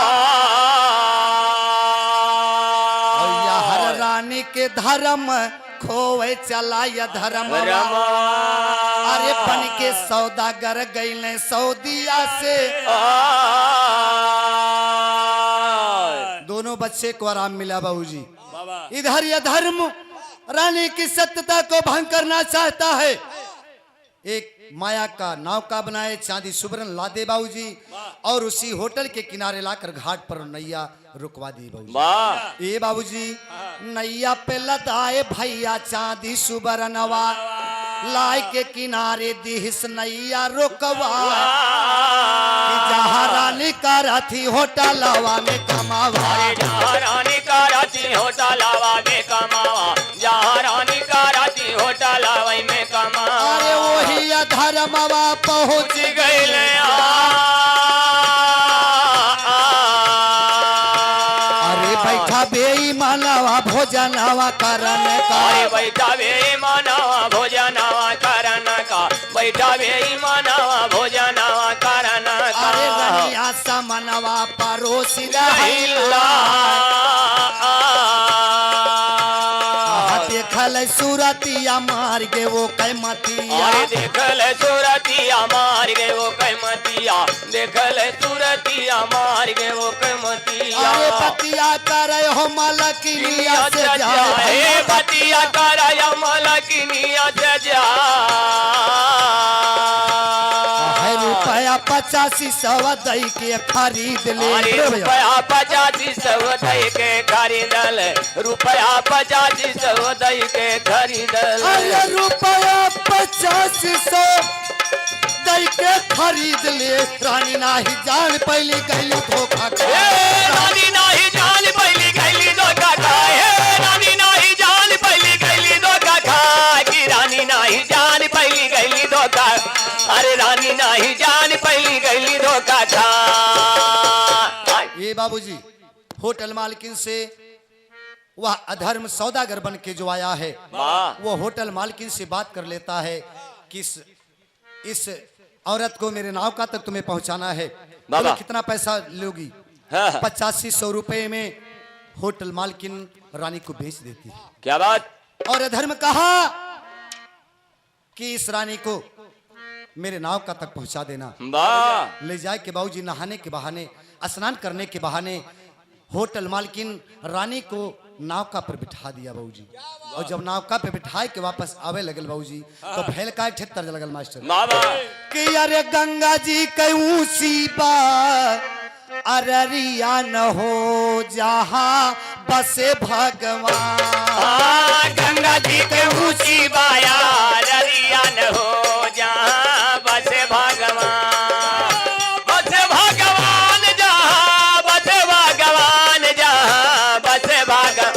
हर रानी के धर्म खोवे चला या धर्म, अरे बन के सौदागर गई सऊदिया से। दोनों बच्चे को आराम मिला बाबूजी। इधर यह धर्म रानी की सत्यता को भंग करना चाहता है। एक माया का नाव का बनाए, चांदी सुबरन ला दे बाबूजी, और उसी होटल के किनारे लाकर घाट पर नैया रुकवा दी बाबूजी। ये बाबूजी नैया पे लदाए भैया चांदी सुबरनवा, लाए के किनारे दिहिस नैया रुकवा। जहाँ रानी का रथी होटलवा में कमावा, जहाँ रानी का राती होटलवा में कमावा, जहाँ रानी का राती होटलवा में कमावा। अरे वही धर्मवा पहुँच गए। अरे बैठा बेईमानवा भोजनवा करन का, अरे बैठा बेईमानवा भोजनवा करन का, बैठा बेईमानवा भोजनवा करन का। अरे रनिया समनवा परोसी रहिला, देखल सूरतिया मार गे वो कैमतिया। अरे देखल सूरतिया मार गे वो कैमतिया, देखल सूरतिया मार गे वो कैमतिया। अरे बतिया करे हो मलकिनिया से जाए, बतिया करे हो मलकिनिया से जा। रुपया 85 दई के खरीद ले। रुपया 85 दई के खरीदल, रुपया 85 दई के खरीदल। अरे रुपया 85 दई के खरीद ले। रानी नाही जान पहली गई धोखा, रानी नाही जान पहली गई धोखा खाए, रानी नाही जान पहली गई धोखा खाए, कि रानी नाही जान पहली गई धोखा। अरे रानी नहीं जान पहली गई धोखा खा। ये बाबूजी होटल मालकिन से वह अधर्म सौदागर बन के जो आया है, वो होटल मालकिन से बात कर लेता है कि इस औरत को मेरे नाव का तक तुम्हें पहुंचाना है, तुम्हें कितना पैसा लोगी? 8500 रुपए में होटल मालकिन रानी को बेच देती है। क्या बात? और अधर्म कहा कि इस रानी को मेरे नाव का तक पहुंचा देना। ले जाए के बाबूजी नहाने के बहाने, स्नान करने के बहाने होटल मालकिन रानी को नौका पर बिठा दिया बाबूजी। और जब नौका पे बिठाए के वापस आवे लगल बाबूजी तो फैल का ठे तर्ज लगल मास्टर बाबा कि अरे गंगा जी के ऊंची बा अररिया न हो जहाँ बसे भगवान। गंगा जी के ऊंची बाया ररिया न हो जहाँ बसे भगवान। बसे भगवान जहाँ बसे भगवान जहाँ बसे भगवान।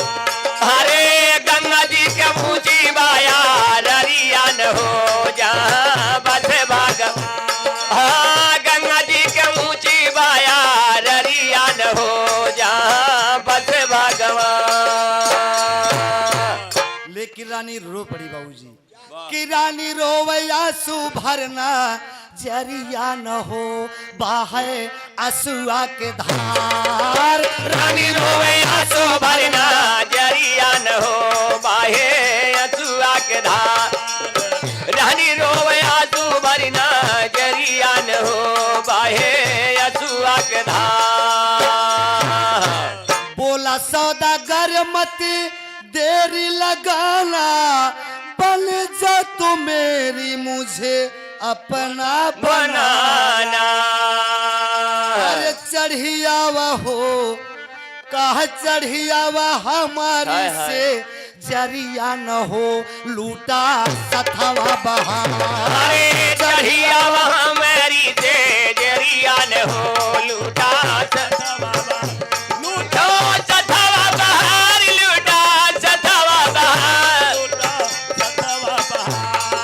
अरे गंगा जी के ऊंची बाया ररिया न हो जहाँ बसे भगवान। गंगा जी के ऊंची बाया ररिया न हो जहाँ बसे भगवान। लेकिन रानी रो पड़ी बाबूजी कि रानी रोवैया सुभरना जरिया न हो बाहे असुआ के धार। रानी रोवे आंसू भरना जरिया न हो बाहे अचुआ के धार। रानी रोवे आंसू भरना जरिया न हो बाहे अचुआ के धार। बोला सौदागर मत देरी लगाना बन जा तो मेरी मुझे अपना बनाना। अरे चढ़ियावा हो कहा चढ़ियावा हमारी हाय हाय। से जरिया न हो लूटा सथवा बहा। अरे चढ़िया वहाँ मेरी से जरिया न हो लूटा सथवा बहार। लूटा सथवा बहार लूटा सथवा बहार।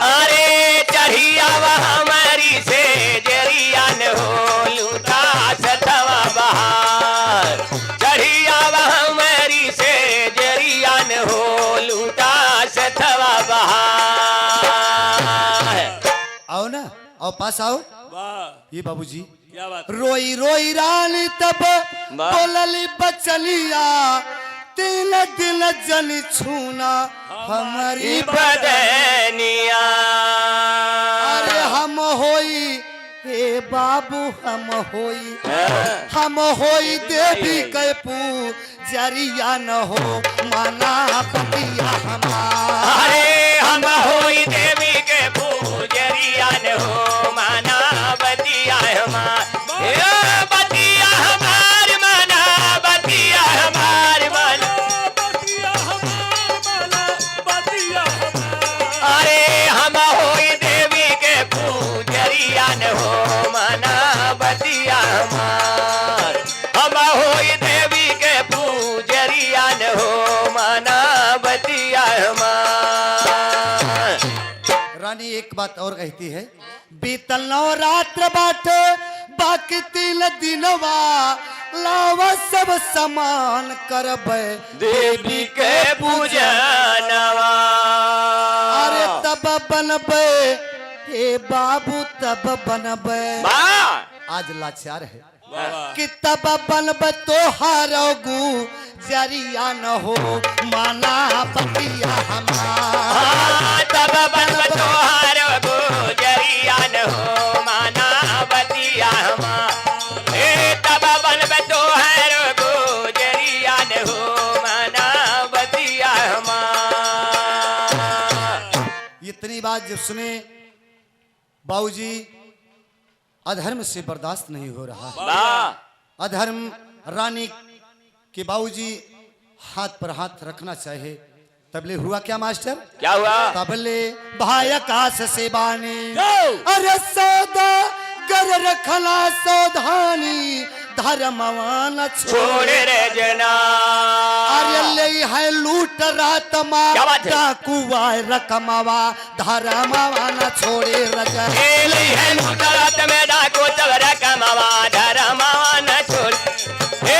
अरे चढ़िया वहाँ मेरी से जरिया न हो लूटा सथवा बहार। चढ़िया वहाँ मेरी से जरिया न हो लूटा सथवा बहार। आओ ना आओ पास आओ। वाह ये बाबूजी क्या बात। रोई रोई रानी तब वाह। बोलली बचलिया तिल दिल जन छूना हमारी बदनिया। अरे हम होई हे बाबू हम होई देवी के पूजरिया न हो माना पतिया हमार। अरे हम होई देवी के पूजरिया न हो माना बतिया हमार। ए बतिया हमार माना बतिया हमार माना बतिया हमार माना बतिया हमार। अरे हम होई देवी के पूजरिया न हो माना बतिया हमार। हम होई देवी के पूजरिया न हो माना बतिया हमार। रानी एक बात और कहती है बीतल नवरात्र बाटे बाकी तिल दिनवा लावा सब समान करबे देवी के पूजनवा। अरे तब बनबे हे बाबू तब बनबे। वाह आज लाचार है वाह। कि तब बनब तो हारोगू जरिया न हो माना पतिया हमार। तब बनब तोहार गुजरिया न हो माना बतिया हमार। ए तब बनब तोहार गुजरिया न हो माना बतिया हमार। इतनी बात जब सुने बाबूजी अधर्म से बर्दाश्त नहीं हो रहा है। वाह अधर्म रानी के बाबूजी हाथ पर हाथ रखना चाहे। तबले हुआ क्या मास्टर क्या हुआ। तबले भाई आकाश से बानी अरे सौदा गर रखला सावधानी धर्मवान छोड़ रे जना। अरे ले है लूट रात क्या बात है? डाकुआ रकमवा धर्मवान छोड़े रजा। एली है लूटरात में डाको तब रकमवा धर्मवा न छोड़। ए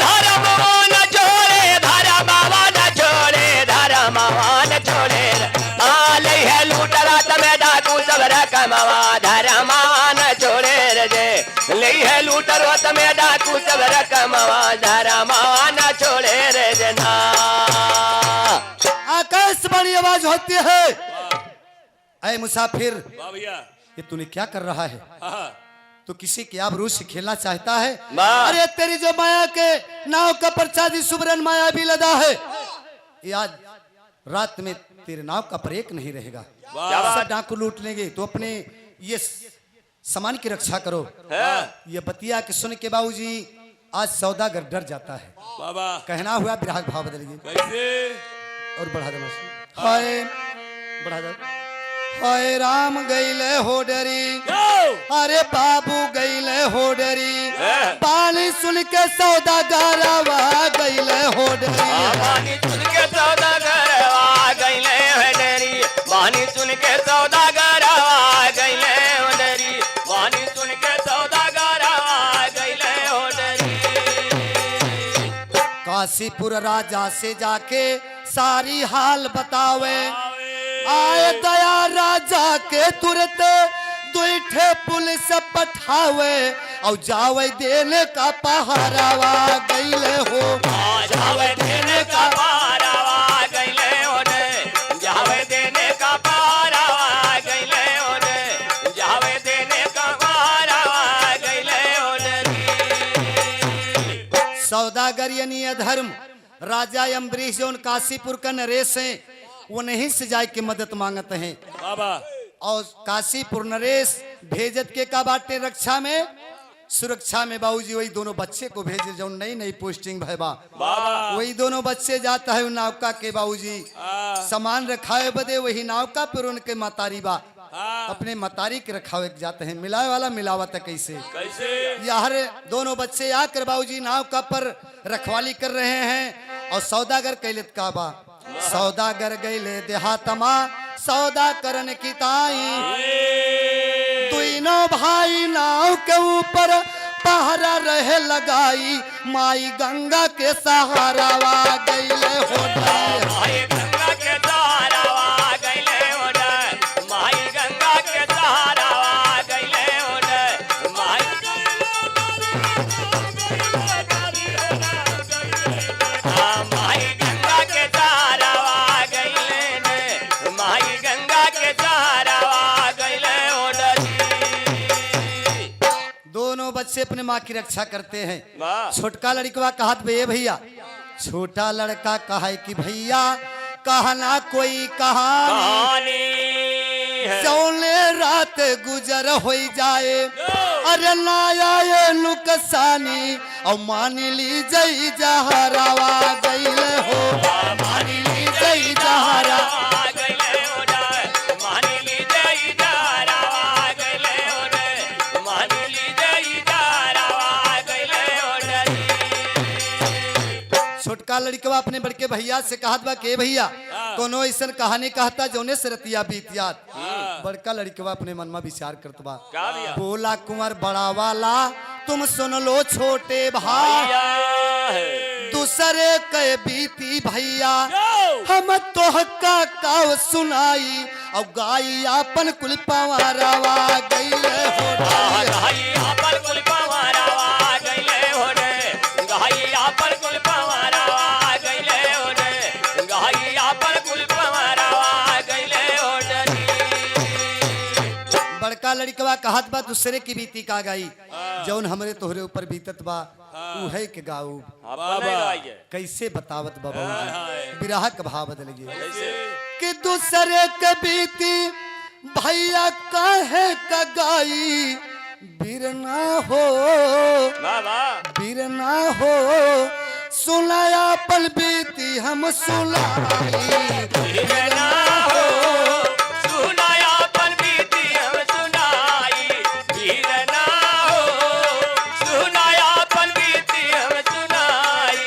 धर्मवा न छोड़े धर्मवा न छोड़े धर्मवा न छोड़े। आले है लूटरात में डाको तब रकमवा धर्मवा न छोड़े रे। ले है लूटरात में डाको तब रकमवा धर्मवा न छोड़े रे जना। आकाश बड़ी आवाज होती है ऐ मुसाफिर भैया ये तूने क्या कर रहा है। तो किसी की आबरू से खेलना चाहता है। वाह। अरे तेरी जो माया के नाव का परचादी सुबरन माया भी लदा है, ये आज रात में तेरे नाव का पर एक नहीं रहेगा। वाह। सब डाकू लूट लेंगे, तो अपने ये सामान की रक्षा करो। है। ये बतिया के सुन के बाबूजी आज सौदागर डर जाता है। बाबा कहना हुआ विराग भाव बदलिए कैसे और बढ़ा देना। हाय बढ़ा दे। हाय राम गईले होडरी, अरे बाबू गईले होडरी, पानी सुन के सौदागरवा गईले होडरी। पानी सुन के सौदागर आ गईले हडरी, पानी सुन के सौदागर आ गईले हडरी, पानी सुन के सौदागर आ गईले हडरी। काशीपुर राजा से जाके सारी हाल बतावे, आए दया राजा के तुरंत दुईठे पुलिस पठावे, और जावे देने का पहरावा गईले हो। जावे देने का पहरावा गईले होने, जावे देने का पहरावा गईले होने, जावे देने का पहरावा गईले होने। सौदागर यानी अधर्म राजा अम्बरीश जो काशीपुर का नरेश है, वो नहीं से जाए के मदद मांगते हैं। बाबा और काशीपुर नरेश भेजत के का बाटे रक्षा में, सुरक्षा में बाबूजी वही दोनों बच्चे को भेजे जो नई नई पोस्टिंग भैबा। बाबा वही दोनों बच्चे जाता है नावका के बाबूजी सामान रखावे बदे, वही नावका पर उनके मतारी बा अपने मतारी के रखावे जाते हैं। मिलावे वाला मिलावत है कैसे कैसे यार दोनों बच्चे आकर बाबूजी नावका पर रखवाली कर रहे हैं। और सौदागर कैलित का बा, सौदागर गईले देहातमा सौदा करन की ताई, दोनों भाई नाव के ऊपर पहरा रहे लगाई, माई गंगा के सहारावा गईले होडरी। माई गंगा के सहारावा गईले होने, माई गंगा के सहारावा गईले होने, माई माई गंगा के सहारावा गईले ने, माई गंगा के सहारावा गईले होने। दोनों बच्चे अपने माँ की रक्षा करते हैं। वाह। छोटका लड़का कहत बे भैया, छोटा लड़का कहा कि भैया कहना कोई कहानी, कहानी है। जौने रात गुजर हो जाए, अरे ना आए नुकसानी, और मान ली जई जहरावा गईले हो, मान ली जई जहरा। छोटका लड़कवा अपने बड़के भैया से कहत बा के भैया कोनो ऐसा कहानी कहता जौने से रतिया बीतियात। बड़का लड़कवा अपने मन में विचार करत बा, बोला कुंवर बड़ा वाला तुम सुन लो छोटे भाई, दूसरे के बीती भैया हम तोहका काव सुनाई, और गाई अपन कुल पवारावा गईले होडरी। बड़का लड़कवा कहत बा दूसरे की बीती का गाई, जौन हमरे तोहरे ऊपर बीतत बा उहे के गाऊ। कैसे बतावत बाबा विरह का भाव बदल गया कि दूसरे के बीती भैया काहे का गाई, बिरना हो बिरना हो, सुनाया पल बीती हम सुनाई, बिरना हो सुनाया पल बीती हम सुनाई, बिरना हो सुनाया पल बीती हम सुनाई।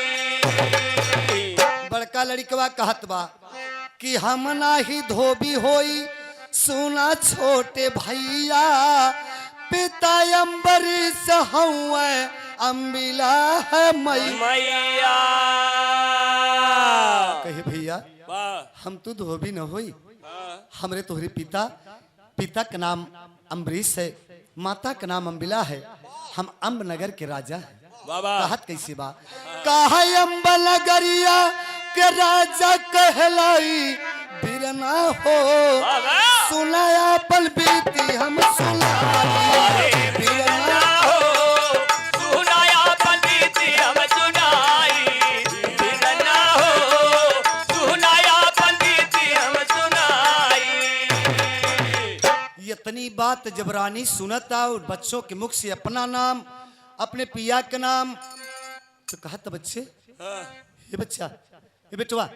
बड़का लड़कवा कहत बा कि हम नाही धोबी होई, सुना छोटे भैया पिता अम्बरीश हउए, अम्बिला है मैया। कहे भैया हम तो धोबी न होई, हमरे तोहरे पिता का नाम अम्बरीश है, माता का नाम अम्बिला है, हम अम्ब नगर के राजा है। कहत कैसे बा, कहा अम्ब नगरिया के राजा कहलाई, बिरना हो सुनाया पल बीती हम सुनाई, बिरना बात जब रानी सुनता और बच्चों के मुख से अपना नाम, अपने पिया का नाम, तो कहा था बच्चे, ये बच्चा, ये बेटवा,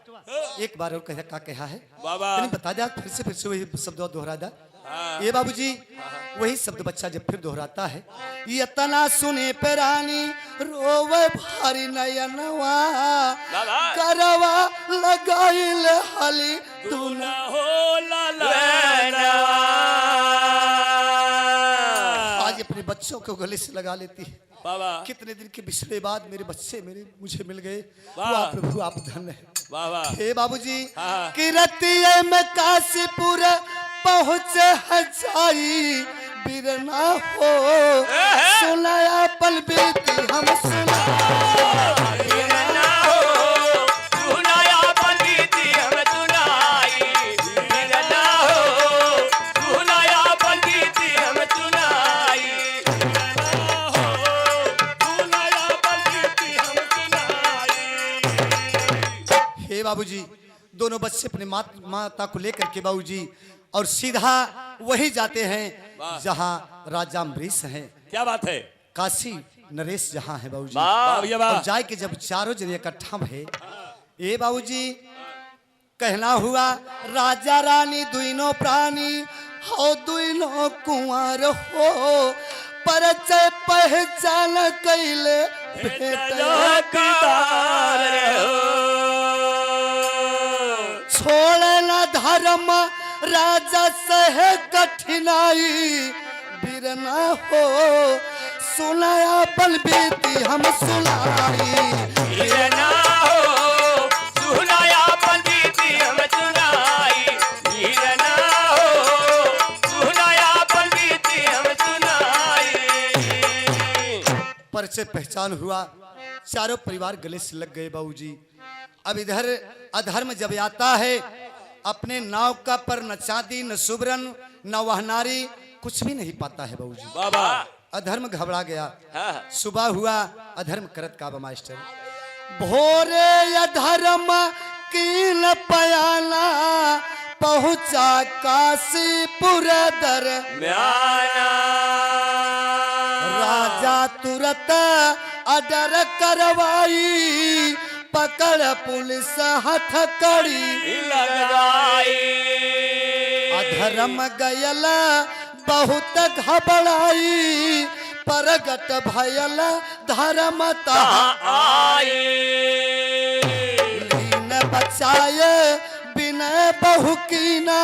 एक बार और कहा है बाबा तनी बता दे, फिर से वही शब्द दोहरा दा। ये बाबूजी वही शब्द बच्चा जब फिर दोहराता है, ये तना सुने पे रानी रोवे भारी नयनवा, करवा लगाइल हली दूल्हा हो ललनवा। आज अपने बच्चों को गले से लगा लेती है। बाबा कितने दिन के बिछड़े बाद मेरे बच्चे मुझे मिल गए। वाह। वाह प्रभु आप धन्य है। बाबा हे बाबूजी हाँ। किरतिये में काशीपुर पहुँचे हजाई बिरना हो, सुनाया पल बीती हम सुना बिरना हो, सुनाया पल बीती हम सुनाई। बिरना हो, सुनाया पल बीती हम सुनाई। बिरना हो, सुनाया पल बीती हम सुनाई। हे बाबूजी दोनों बच्चे अपने माता को लेकर के बाबूजी और सीधा वही जाते हैं जहाँ राजा अम्बरीश हैं। क्या बात है? काशी नरेश जहाँ है बाबूजी। वाह भैया वाह। और जाए के जब चारों जने इकट्ठा भे, ए बाबूजी कहना हुआ राजा रानी दुइनो प्राणी हो, दुइनो कुंवर हो, परिचय पहचान कैले छोड़े न धर्म राजा सहे कठिनाई बिरना हो, सुनाया बल बीती हम सुनाई। बिरना हो, सुनाया पल बीती हम सुनाई। बिरना हो, सुनाया पल बीती हम सुनाई। परिचय पहचान हुआ, चारों परिवार गले से लग गए बाबूजी। अब इधर अधर्म जब आता है, अपने नाव का पर न चांदी न सुबरन न वहनारी, कुछ भी नहीं पाता है बाबूजी। बाबा अधर्म घबरा गया। हाँ। सुबह हुआ, अधर्म करत का मास्टर भोरे अधर्म कीन पयाना, पहुंचा काशीपुर दर म्याना। राजा तुरत अडर करवाई, पकड़ पुलिस हथकड़ी लगाई। अधर्म गयल बहुत घबराई, परगट भयल धर्मता आई। लीन बचाए बिनय बहु कीना,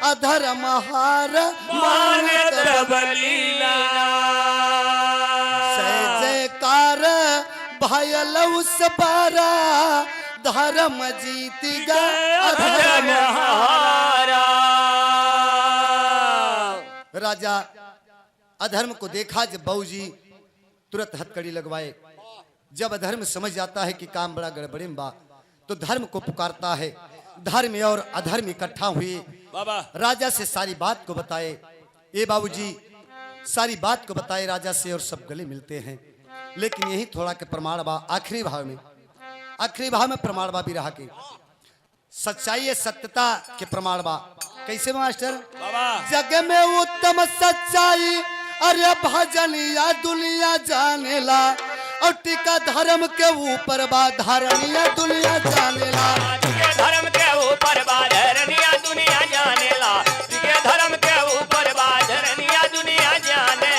अधर्म हार मानत बलीला। जय जयकार भयल उस बारा, धर्म जीत गया अधर्म हारा। राजा अधर्म को देखा जब बाबूजी तुरंत हथकड़ी लगवाए। जब अधर्म समझ जाता है कि काम बड़ा गड़बड़े में बा, तो धर्म को पुकारता है। धर्म और अधर्म इकट्ठा हुए, बाबा राजा से सारी बात को बताए। ये बाबूजी सारी बात को बताए राजा से, और सब गले मिलते हैं। लेकिन यही थोड़ा के प्रमाण बा आखिरी भाव में प्रमाण बा भी रहा के सच्चाई सत्यता के प्रमाण बा। कैसे मास्टर? बाबा जग में उत्तम सच्चाई, अरे भजन या दुनिया जानेला, और टिका धर्म के ऊपर बा धरनिया दुनिया जानेला। धर्म के ऊपर बा धरनिया दुनिया जानेला। धर्म के ऊपर बा धरनिया दुनिया जाने।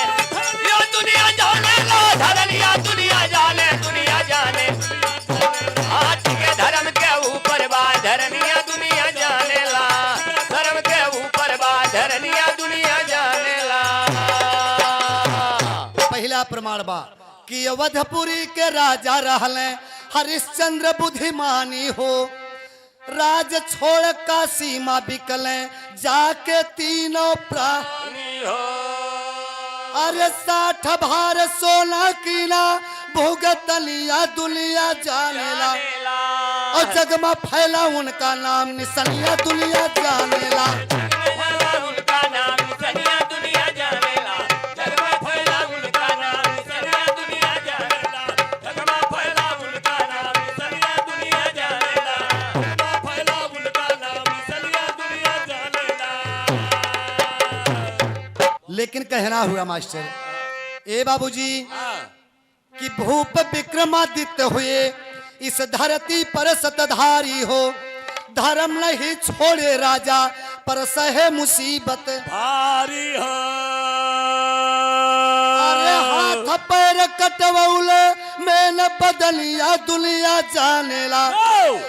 यो दुनिया जाने लो, धरनिया दुनिया जाने, दुनिया जाने। आज के धर्म के ऊपर बा धरनिया दुनिया जानेला। धर्म के ऊपर बा धरनिया दुनिया जानेला। पहला प्रमाण बा कि अवधपुरी के राजा रहले हरिश्चंद्र बुद्धिमानी हो, राज छोड़ का सीमा बिकले जाके तीनों प्राणी हो अरे 60 भार सोना कीना, भुगतलिया दुनिया जानेला, और जग में फैला उनका नाम निसनिया दुनिया जानेला। उनका नाम निसनिया दुनिया जानेला। जग में फैला उनका नाम निसनिया दुनिया जानेला। जग में फैला उनका नाम निसनिया दुनिया जानेला। जग में फैला उनका नाम निसनिया दुनिया जानेला। कहना हुआ मास्टर ए बाबूजी हाँ, कि भूप विक्रमादित्य हुए इस धरती पर सतधारी हो, धर्म नहीं छोड़े राजा पर सहे मुसीबत। भारी हो। अरे हाथ पैर कटवौले में न बदलिया दुनिया जानेला,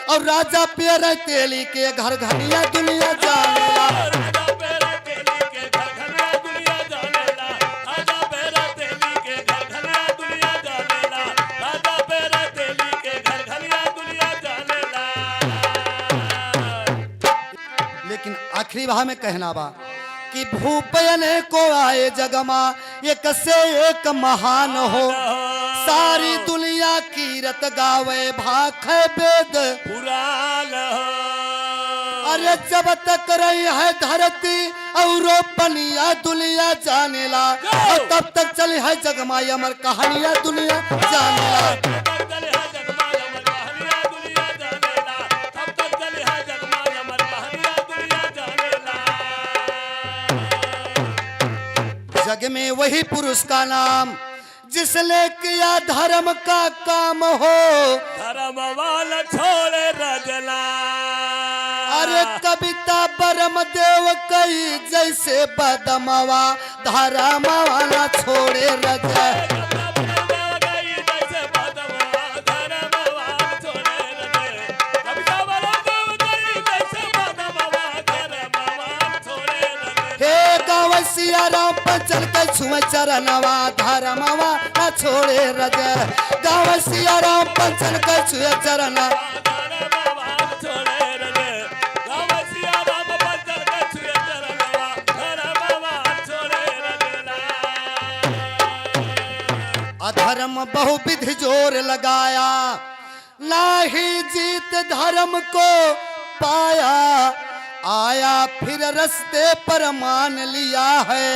और राजा पेर तेली के घर घनिया दुनिया जानेला। राजा पेरा तेली के घर घना दुनिया जानेला, राजा पेरा तेली के घर घना दुनिया जानेला, राजा पेरा तेली के घर घना दुनिया जानेला। लेकिन आखिरी भाव में कहना बा कि भूपयने को आए जगमा एक से एक महान हो, सारी दुनिया कीरत गावे भाखे वेद पुराण हो। अरे जब तक रही है धरती और पनिया दुनिया जानेला, और तब तक चली है जगमा अमर कहानियां दुनिया जानेला। तब तक चले है जगमाल अमर कहानियां दुनिया जानेला, तब तक चले है जगमाल अमर कहानियां दुनिया जानेला। जग में वही पुरुष का नाम जिसने किया धर्म का काम हो, धर्म वाला छोड़े रजला। अरे कविता परम देव कई जैसे बदमवा धर्मवा न छोड़े रज। हे गाँव सिया राम पंचल के छुए चरणवा धर्मवा न छोड़े रज। गाँव सिया राम पंचल के छुए चरणवा। अधर्म बहुविधि जोर लगाया, नाही जीत धर्म को पाया, आया फिर रस्ते पर मान लिया है